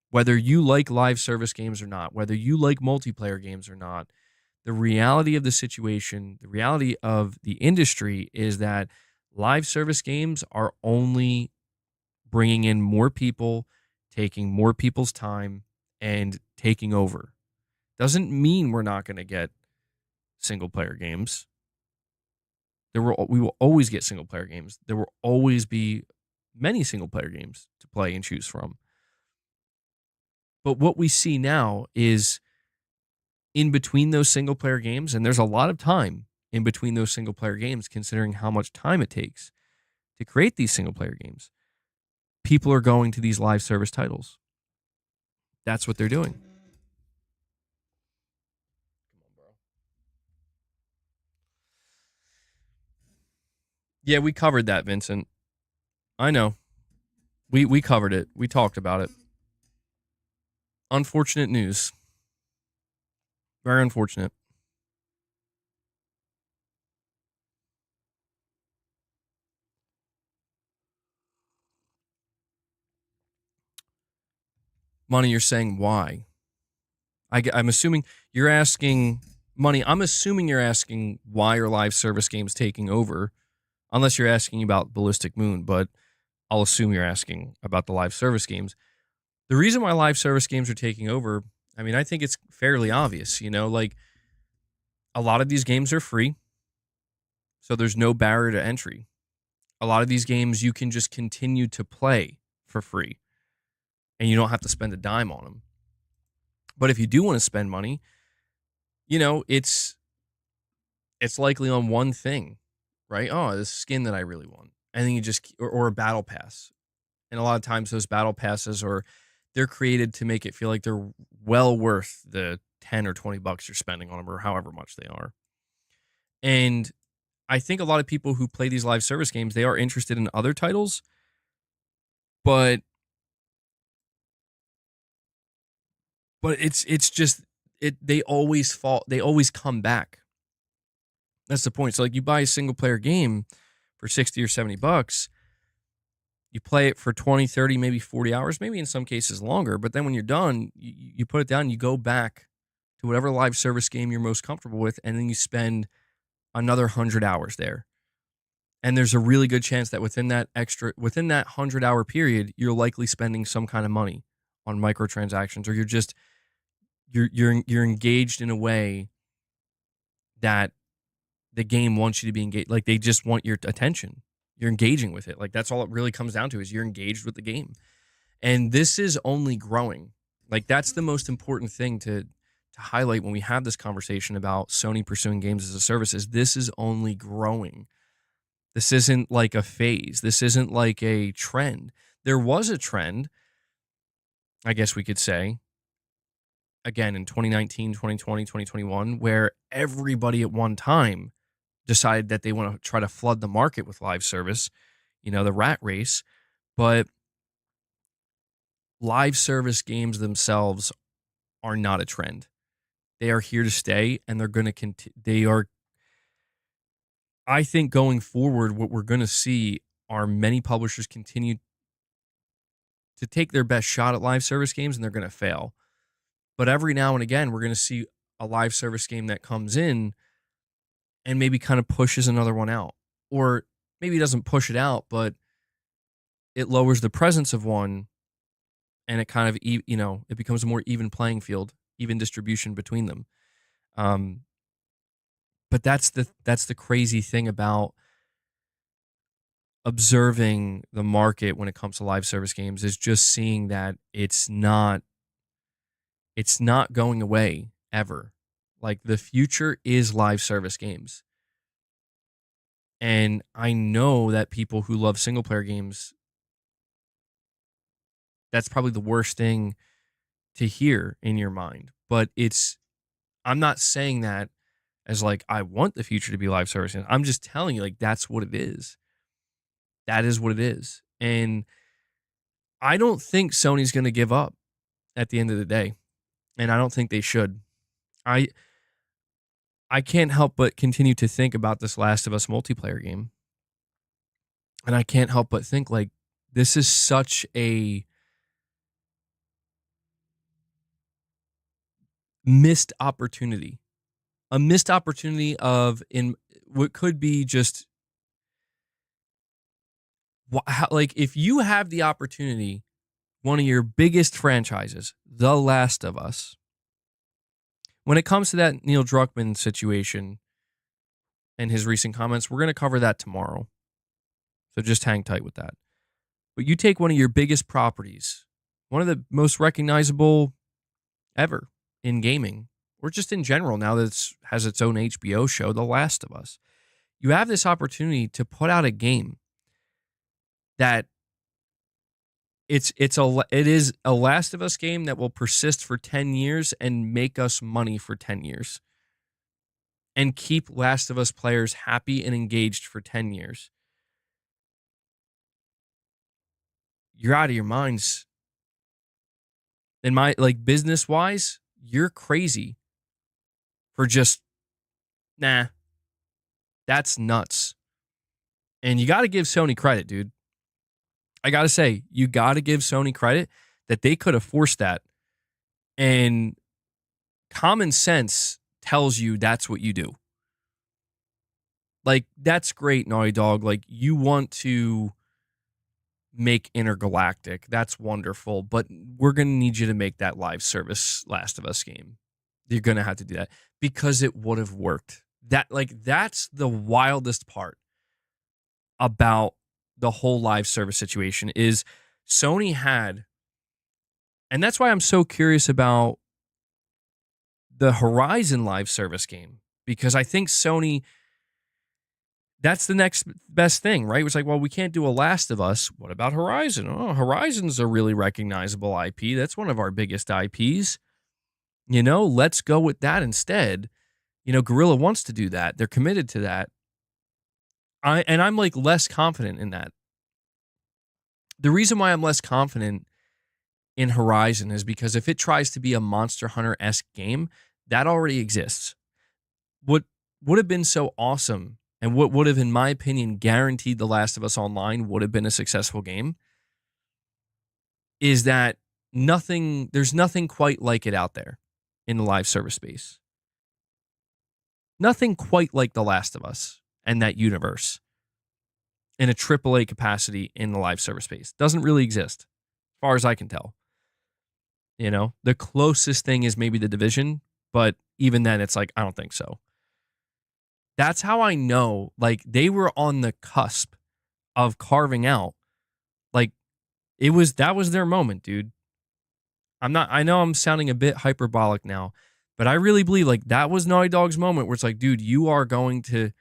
Whether you like live service games or not, whether you like multiplayer games or not, the reality of the situation, the reality of the industry is that live service games are only bringing in more people, taking more people's time, and taking over. Doesn't mean we're not going to get single player games. We will always get single player games. There will always be many single player games to play and choose from. But what we see now is in between those single player games, and there's a lot of time in between those single player games, considering how much time it takes to create these single player games, people are going to these live service titles. That's what they're doing. Come on, bro. Yeah, we covered that, Vincent. I know. We covered it. We talked about it. Unfortunate news. Very unfortunate. Money, you're saying why? I'm assuming you're asking, Money, I'm assuming you're asking why are live service games taking over, unless you're asking about Ballistic Moon, but I'll assume you're asking about the live service games. The reason why live service games are taking over, I mean, I think it's fairly obvious, like a lot of these games are free, so there's no barrier to entry. A lot of these games you can just continue to play for free, and you don't have to spend a dime on them. But if you do want to spend money, it's likely on one thing, right? Oh, this skin that I really want. And then you just, or a battle pass. And a lot of times those battle passes are they're created to make it feel like they're well worth the 10 or 20 bucks you're spending on them, or however much they are. And I think a lot of people who play these live service games, they are interested in other titles, but it's just they always fall, they always come back. That's the point. So like you buy a single player game for 60 or 70 bucks, you play it for 20, 30, maybe 40 hours, maybe in some cases longer, but then when you're done, you put it down, you go back to whatever live service game you're most comfortable with, and then you spend another 100 hours there. And there's a really good chance that within that 100-hour period, you're likely spending some kind of money on microtransactions, or you're engaged in a way that the game wants you to be engaged. Like they just want your attention. You're engaging with it. Like that's all it really comes down to, is you're engaged with the game. And this is only growing. Like that's the most important thing to highlight when we have this conversation about Sony pursuing games as a service, is this is only growing. This isn't like a phase. This isn't like a trend. There was a trend, I guess we could say, again in 2019, 2020, 2021, where everybody at one time decided that they want to try to flood the market with live service, the rat race. But live service games themselves are not a trend. They are here to stay, and they're going to continue. I think going forward, what we're going to see are many publishers continue to take their best shot at live service games, and they're going to fail. But every now and again, we're going to see a live service game that comes in and maybe kind of pushes another one out. Or maybe it doesn't push it out, but it lowers the presence of one, and it kind of, it becomes a more even playing field, even distribution between them. But that's the crazy thing about observing the market when it comes to live service games, is just seeing that it's not going away ever. Like the future is live service games. And I know that people who love single player games, that's probably the worst thing to hear in your mind. But I'm not saying that as like, I want the future to be live service games. I'm just telling you, like, that's what it is. That is what it is. And I don't think Sony's going to give up at the end of the day. And I don't think they should. I can't help but continue to think about this Last of Us multiplayer game. And I can't help but think, like, this is such a missed opportunity. A missed opportunity of, in what could be just, like, if you have the opportunity, one of your biggest franchises, The Last of Us, when it comes to that Neil Druckmann situation and his recent comments, we're going to cover that tomorrow. So just hang tight with that. But you take one of your biggest properties, one of the most recognizable ever in gaming, or just in general, now that it has its own HBO show, The Last of Us. You have this opportunity to put out a game that it is a Last of Us game that will persist for 10 years and make us money for 10 years. And keep Last of Us players happy and engaged for 10 years. You're out of your minds. In my, like, business wise, you're crazy for just, nah, that's nuts. And you got to give Sony credit, dude. I got to say, you got to give Sony credit that they could have forced that. And common sense tells you that's what you do. Like, that's great, Naughty Dog. Like, you want to make Intergalactic. That's wonderful. But we're going to need you to make that live service Last of Us game. You're going to have to do that because it would have worked. That's the wildest part about the whole live service situation, is Sony had, and that's why I'm so curious about the Horizon live service game, because I think Sony, that's the next best thing, right? It's like, well, we can't do a Last of Us. What about Horizon? Oh, Horizon's a really recognizable IP. That's one of our biggest IPs. Let's go with that instead. Guerrilla wants to do that. They're committed to that. I'm like less confident in that. The reason why I'm less confident in Horizon is because if it tries to be a Monster Hunter-esque game, that already exists. What would have been so awesome and what would have, in my opinion, guaranteed The Last of Us Online would have been a successful game is that there's nothing quite like it out there in the live service space. Nothing quite like The Last of Us and that universe in a AAA capacity in the live service space. Doesn't really exist, as far as I can tell. The closest thing is maybe The Division, but even then it's like, I don't think so. That's how I know, like, they were on the cusp of carving out. Like, that was their moment, dude. I know I'm sounding a bit hyperbolic now, but I really believe, like, that was Naughty Dog's moment where it's like, dude, you are going to,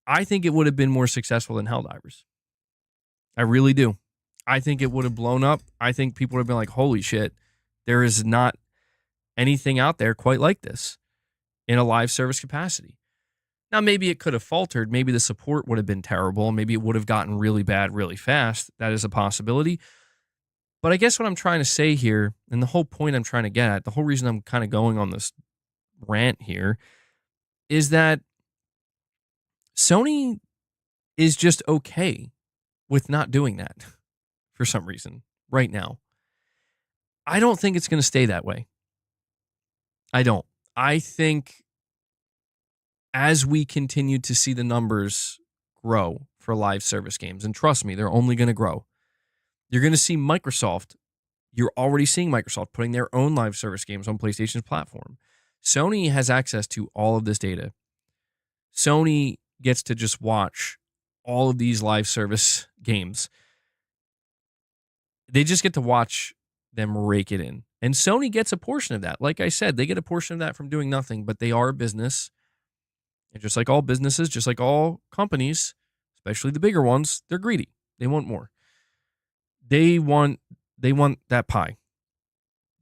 I think it would have been more successful than Helldivers. I really do. I think it would have blown up. I think people would have been like, holy shit, there is not anything out there quite like this in a live service capacity. Now, maybe it could have faltered. Maybe the support would have been terrible. Maybe it would have gotten really bad really fast. That is a possibility. But I guess what I'm trying to say here, and the whole point I'm trying to get at, the whole reason I'm kind of going on this rant here, is that Sony is just okay with not doing that for some reason right now. I don't think it's going to stay that way. I don't. I think as we continue to see the numbers grow for live service games, and trust me, they're only going to grow, you're going to see Microsoft. You're already seeing Microsoft putting their own live service games on PlayStation's platform. Sony has access to all of this data. Sony gets to just watch all of these live service games. They just get to watch them rake it in. And Sony gets a portion of that. Like I said, they get a portion of that from doing nothing, but they are a business. And just like all businesses, just like all companies, especially the bigger ones, they're greedy. They want more. They want that pie.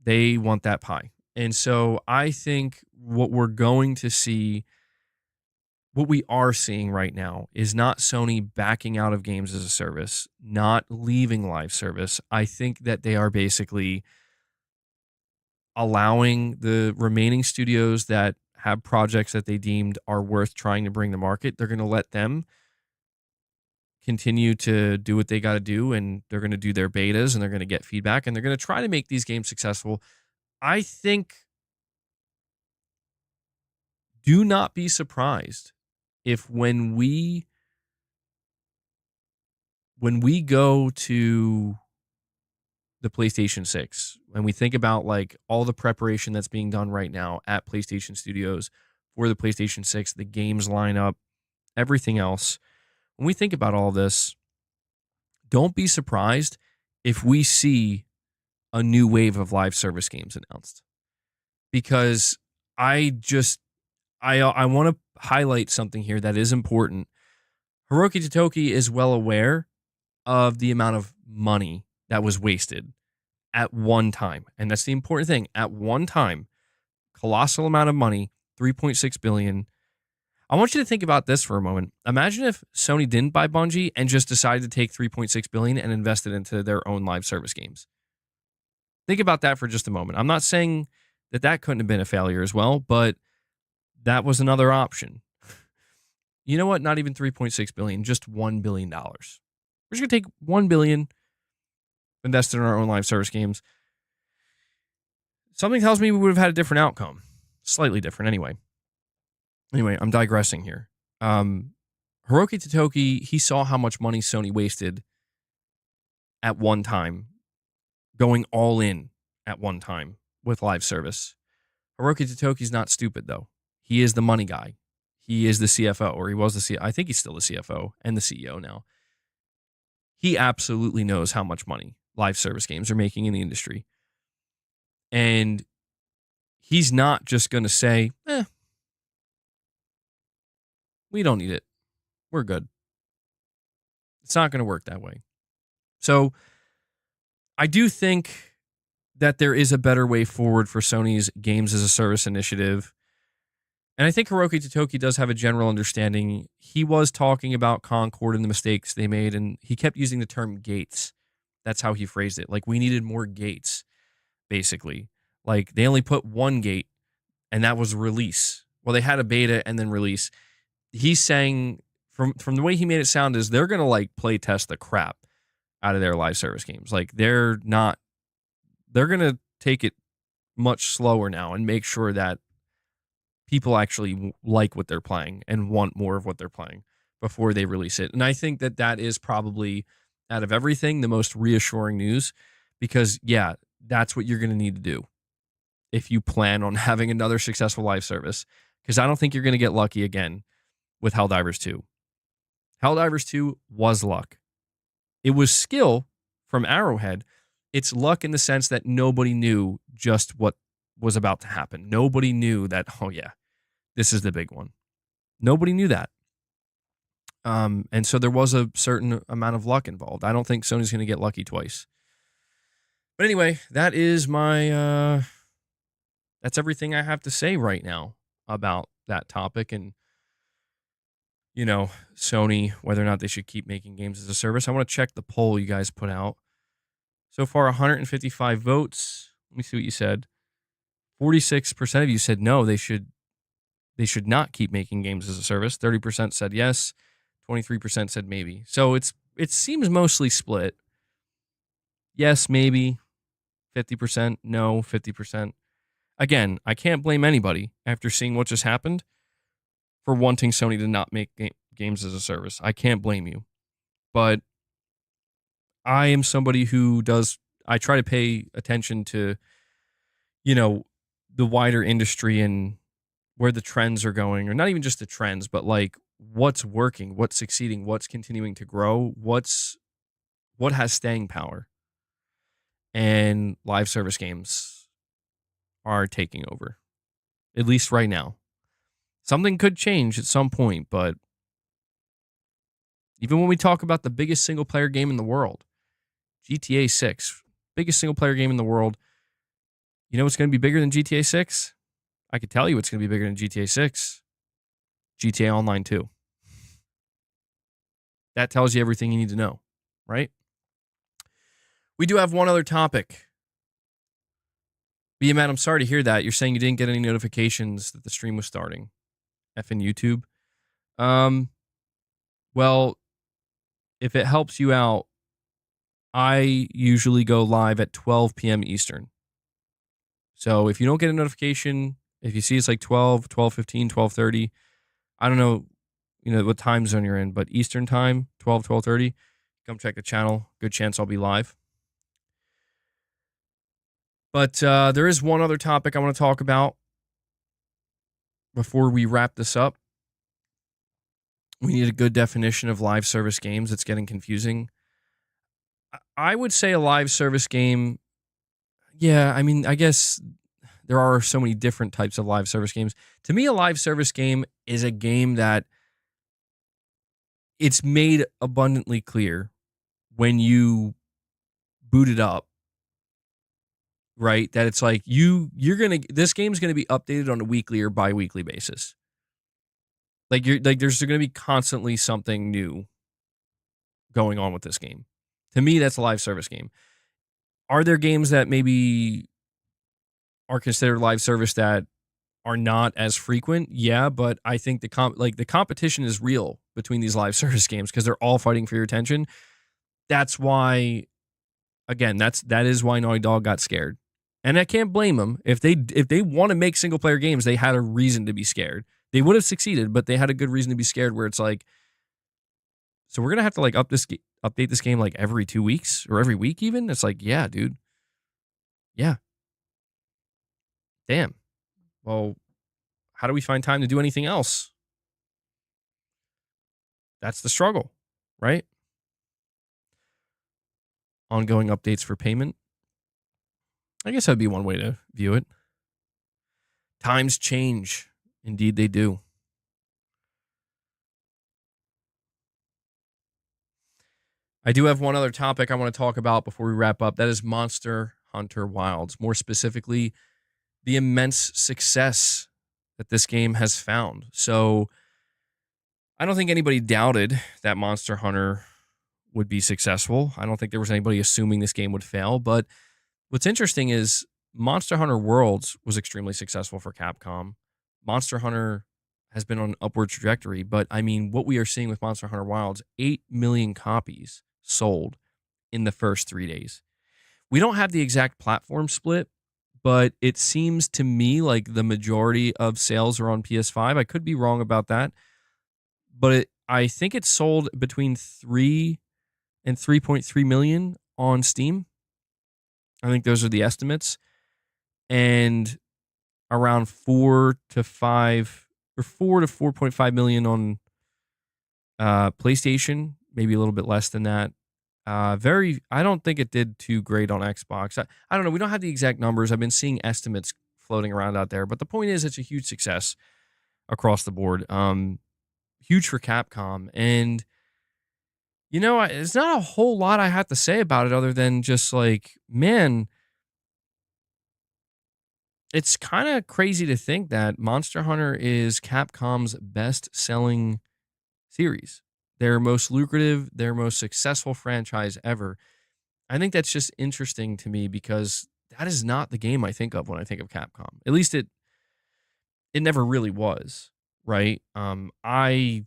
They want that pie. And so I think what we are seeing right now is not Sony backing out of games as a service, not leaving live service. I think that they are basically allowing the remaining studios that have projects that they deemed are worth trying to bring to market. They're going to let them continue to do what they got to do, and they're going to do their betas, and they're going to get feedback, and they're going to try to make these games successful. I think, do not be surprised if when we go to the PlayStation 6, when we think about like all the preparation that's being done right now at PlayStation Studios for the PlayStation 6, the games lineup, everything else, when we think about all this, don't be surprised if we see a new wave of live service games announced. Because I want to highlight something here that is important. Hiroki Totoki is well aware of the amount of money that was wasted at one time. And that's the important thing. At one time, colossal amount of money, $3.6 billion. I want you to think about this for a moment. Imagine if Sony didn't buy Bungie and just decided to take $3.6 billion and invest it into their own live service games. Think about that for just a moment. I'm not saying that couldn't have been a failure as well, but that was another option. You know what? Not even $3.6 billion, just $1 billion. We're just going to take $1 billion, invest in our own live service games. Something tells me we would have had a different outcome. Slightly different anyway. Anyway, I'm digressing here. Hiroki Totoki, he saw how much money Sony wasted at one time, going all in at one time with live service. Hiroki Totoki's not stupid, though. He is the money guy. He is the CFO, or he was the CFO. I think he's still the CFO and the CEO now. He absolutely knows how much money live service games are making in the industry. And he's not just going to say, we don't need it. we're good. It's not going to work that way. So I do think that there is a better way forward for Sony's games as a service initiative. And I think Hiroki Totoki does have a general understanding. He was talking about Concord and the mistakes they made, and he kept using the term gates. That's how he phrased it. Like, we needed more gates, basically. Like, they only put one gate, and that was release. Well, they had a beta and then release. He's saying, from the way he made it sound, is they're going to, like, play test the crap out of their live service games. Like, they're going to take it much slower now and make sure that people actually like what they're playing and want more of what they're playing before they release it. And I think that that is probably, out of everything, the most reassuring news, because, yeah, that's what you're going to need to do if you plan on having another successful live service, because I don't think you're going to get lucky again with Helldivers 2. Helldivers 2 was luck. It was skill from Arrowhead. It's luck in the sense that nobody knew just what was about to happen. Nobody knew that, oh yeah, this is the big one. Nobody knew that. And so there was a certain amount of luck involved. I don't think Sony's going to get lucky twice. But anyway, that is my, that's everything I have to say right now about that topic. And, you know, Sony, whether or not they should keep making games as a service. I want to check the poll you guys put out. So far, 155 votes. Let me see what you said. 46% of you said no, they should not keep making games as a service. 30% said yes. 23% said maybe. So it seems mostly split. Yes, maybe. 50%, no, 50%. Again, I can't blame anybody after seeing what just happened for wanting Sony to not make games as a service. I can't blame you. But I am somebody who I try to pay attention to, you know, the wider industry and where the trends are going, or not even just the trends, but like what's working, what's succeeding, what's continuing to grow, what has staying power. And live service games are taking over, at least right now. Something could change at some point, but even when we talk about the biggest single player game in the world, GTA 6, biggest single player game in the world, you know what's going to be bigger than GTA 6? I could tell you what's going to be bigger than GTA 6. GTA Online 2. That tells you everything you need to know, right? We do have one other topic. But yeah, Matt, I'm sorry to hear that. You're saying you didn't get any notifications that the stream was starting. Effing YouTube. Well, if it helps you out, I usually go live at 12 p.m. Eastern. So if you don't get a notification, if you see it's like 12, 12:15, 12:30, I don't know, what time zone you're in, but Eastern time, 12, 12:30, come check the channel. Good chance I'll be live. But there is one other topic I want to talk about before we wrap this up. We need a good definition of live service games. It's getting confusing. I would say a live service game, yeah, I mean, I guess there are so many different types of live service games. To me, a live service game is a game that it's made abundantly clear when you boot it up, right? That it's like this game's gonna be updated on a weekly or bi-weekly basis. There's gonna be constantly something new going on with this game. To me, that's a live service game. Are there games that maybe are considered live service that are not as frequent? Yeah, but I think the competition is real between these live service games because they're all fighting for your attention. That's why, again, that is why Naughty Dog got scared. And I can't blame them. If they want to make single player games, they had a reason to be scared. They would have succeeded, but they had a good reason to be scared, where it's like, so we're gonna have to like update this game like every 2 weeks or every week even? It's like, yeah, dude. Yeah. Damn. Well, how do we find time to do anything else? That's the struggle, right? Ongoing updates for payment. I guess that'd be one way to view it. Times change. Indeed, they do. I do have one other topic I want to talk about before we wrap up. That is Monster Hunter Wilds. More specifically, the immense success that this game has found. So I don't think anybody doubted that Monster Hunter would be successful. I don't think there was anybody assuming this game would fail. But what's interesting is Monster Hunter Worlds was extremely successful for Capcom. Monster Hunter has been on an upward trajectory. But I mean, what we are seeing with Monster Hunter Wilds, 8 million copies sold in the first 3 days. We don't have the exact platform split, but it seems to me like the majority of sales are on PS5. I could be wrong about that, but I think it sold between 3 and 3.3 million on Steam. I think those are the estimates. And around 4 to 5 or 4 to 4.5 million on PlayStation, maybe a little bit less than that. I don't think it did too great on Xbox. I don't know. We don't have the exact numbers. I've been seeing estimates floating around out there, but the point is, it's a huge success across the board. Huge for Capcom, and it's not a whole lot I have to say about it other than just like, man, it's kind of crazy to think that Monster Hunter is Capcom's best-selling series, their most lucrative, their most successful franchise ever. I think that's just interesting to me because that is not the game I think of when I think of Capcom. At least it never really was, right? I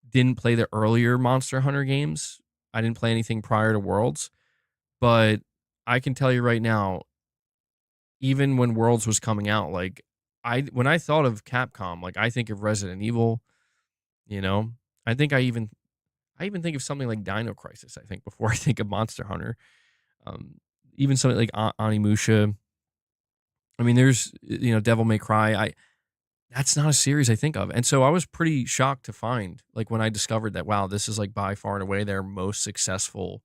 didn't play the earlier Monster Hunter games. I didn't play anything prior to Worlds, but I can tell you right now, even when Worlds was coming out, like when I thought of Capcom, like I think of Resident Evil, you know. I think I even think of something like Dino Crisis, I think, before I think of Monster Hunter. Even something like Onimusha. I mean, there's Devil May Cry. That's not a series I think of, and so I was pretty shocked to find, like, when I discovered that, wow, this is like by far and away their most successful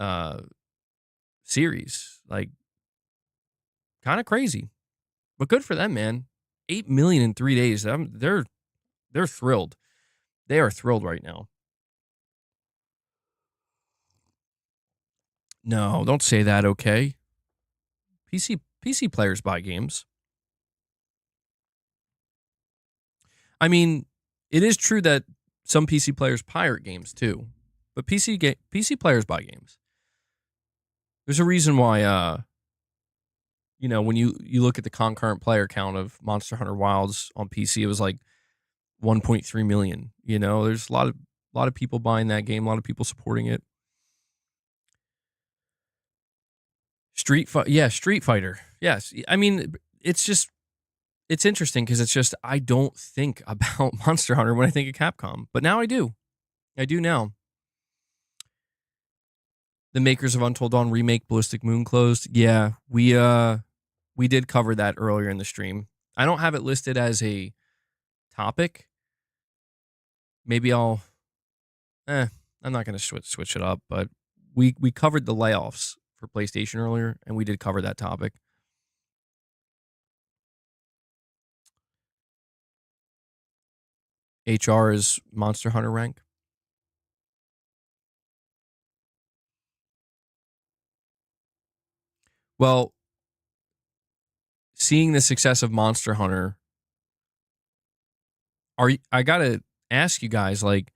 uh series. Like, kind of crazy, but good for them, man. 8 million in 3 days. They're thrilled. They are thrilled right now. No, don't say that. Okay, PC players buy games. I mean, it is true that some PC players pirate games too, but PC players buy games. There's a reason why, when you look at the concurrent player count of Monster Hunter Wilds on PC, it was like 1.3 million. There's a lot of people buying that game, a lot of people supporting it. Street Fighter. Yes, I mean, it's interesting because it's just I don't think about Monster Hunter when I think of Capcom, but now I do. I do now. The makers of Until Dawn remake Ballistic Moon closed. Yeah, we did cover that earlier in the stream. I don't have it listed as a topic. Maybe I'm not going to switch it up, but we covered the layoffs for PlayStation earlier, and we did cover that topic. HR is Monster Hunter rank. Well, seeing the success of Monster Hunter, I gotta ask you guys, like,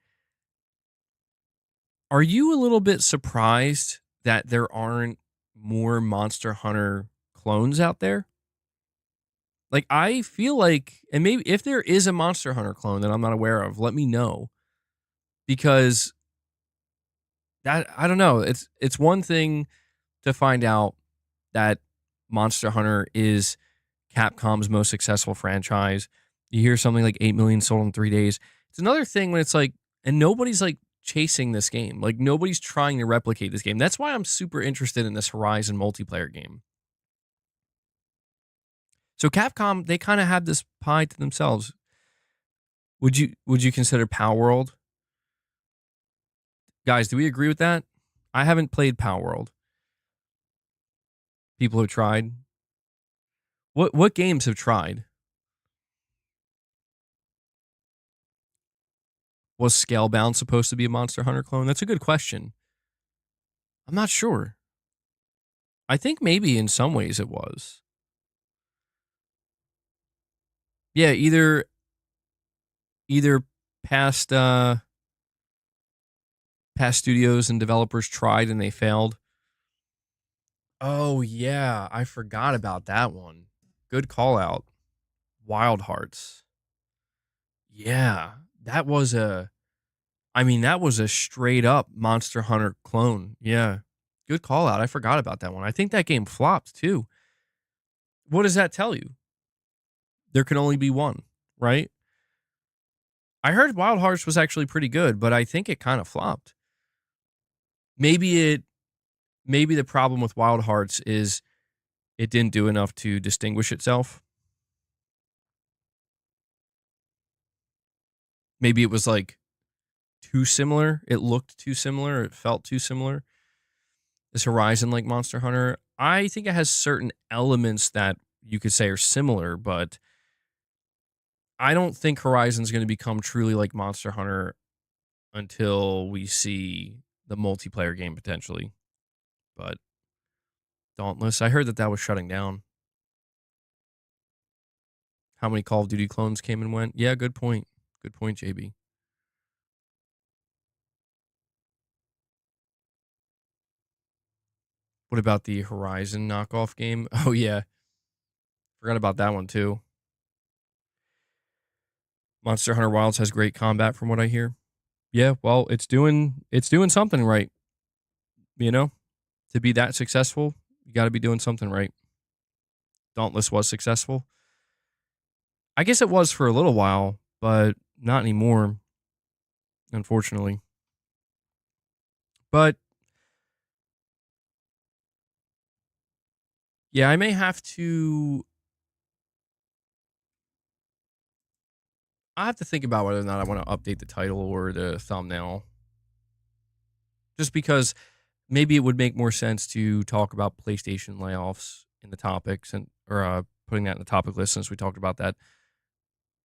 are you a little bit surprised that there aren't more Monster Hunter clones out there? Like, I feel like, and maybe if there is a Monster Hunter clone that I'm not aware of, let me know, because that, I don't know, it's one thing to find out that Monster Hunter is Capcom's most successful franchise. You hear something like 8 million sold in 3 days. It's another thing when it's like, and nobody's like chasing this game. Like, nobody's trying to replicate this game. That's why I'm super interested in this Horizon multiplayer game. So Capcom, they kind of have this pie to themselves. Would you consider Power World? Guys, do we agree with that? I haven't played Power World. People have tried. What games have tried? Was Scalebound supposed to be a Monster Hunter clone? That's a good question. I'm not sure. I think maybe in some ways it was. Yeah, either past past studios and developers tried and they failed. Oh yeah, I forgot about that one. Good call out. Wild Hearts. Yeah, that was a that was a straight up Monster Hunter clone. Yeah. Good call out. I forgot about that one. I think that game flopped too. What does that tell you? There can only be one, right? I heard Wild Hearts was actually pretty good, but I think it kind of flopped. Maybe it maybe the problem with Wild Hearts is it didn't do enough to distinguish itself. Maybe it was like too similar. It looked too similar. It felt too similar. Is Horizon like Monster Hunter? I think it has certain elements that you could say are similar, but I don't think Horizon's going to become truly like Monster Hunter until we see the multiplayer game potentially. But Dauntless, I heard that that was shutting down. How many Call of Duty clones came and went? Yeah, good point. Good point, JB. What about the Horizon knockoff game? Oh yeah, forgot about that one too. Monster Hunter Wilds has great combat from what I hear. Yeah, well, it's doing something right. You know, to be that successful, you got to be doing something right. Dauntless was successful. I guess it was for a little while, but not anymore, unfortunately. But yeah, I may have to. I have to think about whether or not I want to update the title or the thumbnail, just because maybe it would make more sense to talk about PlayStation layoffs in the topics and or putting that in the topic list since we talked about that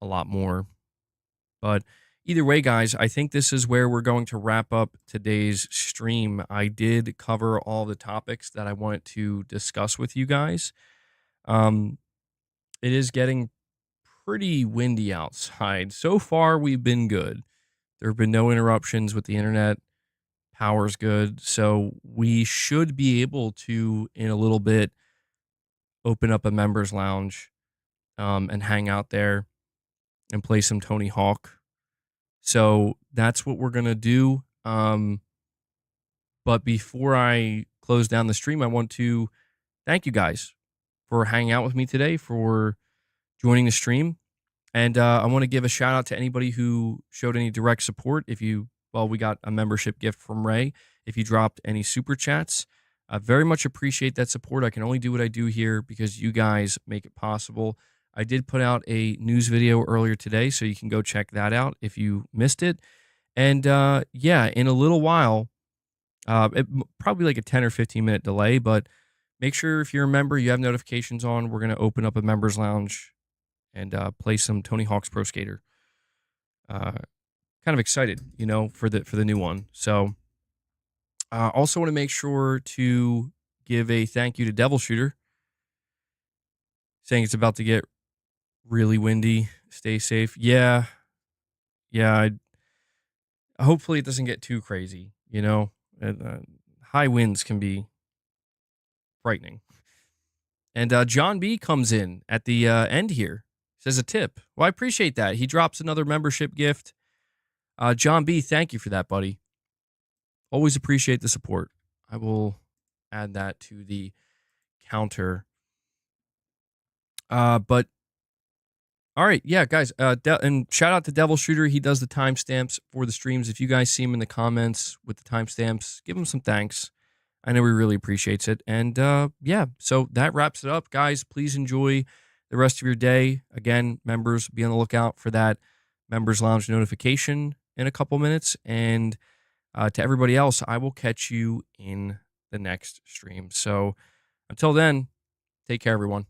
a lot more. But either way, guys, I think this is where we're going to wrap up today's stream. I did cover all the topics that I wanted to discuss with you guys. Um, it is getting pretty windy outside. So far, we've been good. There have been no interruptions with the internet. Power's good. So we should be able to, in a little bit, open up a members lounge and hang out there and play some Tony Hawk. So that's what we're going to do. But before I close down the stream, I want to thank you guys for hanging out with me today, for joining the stream. And I want to give a shout out to anybody who showed any direct support. We got a membership gift from Ray. If you dropped any super chats, I very much appreciate that support. I can only do what I do here because you guys make it possible. I did put out a news video earlier today, so you can go check that out if you missed it. And in a little while, probably like a 10 or 15-minute delay, but make sure if you're a member, you have notifications on. We're going to open up a members lounge and play some Tony Hawk's Pro Skater. Kind of excited, for the new one. So also want to make sure to give a thank you to Devil Shooter, saying it's about to get really windy. Stay safe. Yeah. Hopefully it doesn't get too crazy, high winds can be frightening. And John B comes in at the end here. Says a tip. Well, I appreciate that. He drops another membership gift. John B, thank you for that, buddy. Always appreciate the support. I will add that to the counter. But all right, yeah, guys. And shout out to Devil Shooter. He does the timestamps for the streams. If you guys see him in the comments with the timestamps, give him some thanks. I know he really appreciates it. And so that wraps it up, guys. Please enjoy the rest of your day. Again, members, be on the lookout for that members lounge notification in a couple minutes. And to everybody else, I will catch you in the next stream. So until then, take care, everyone.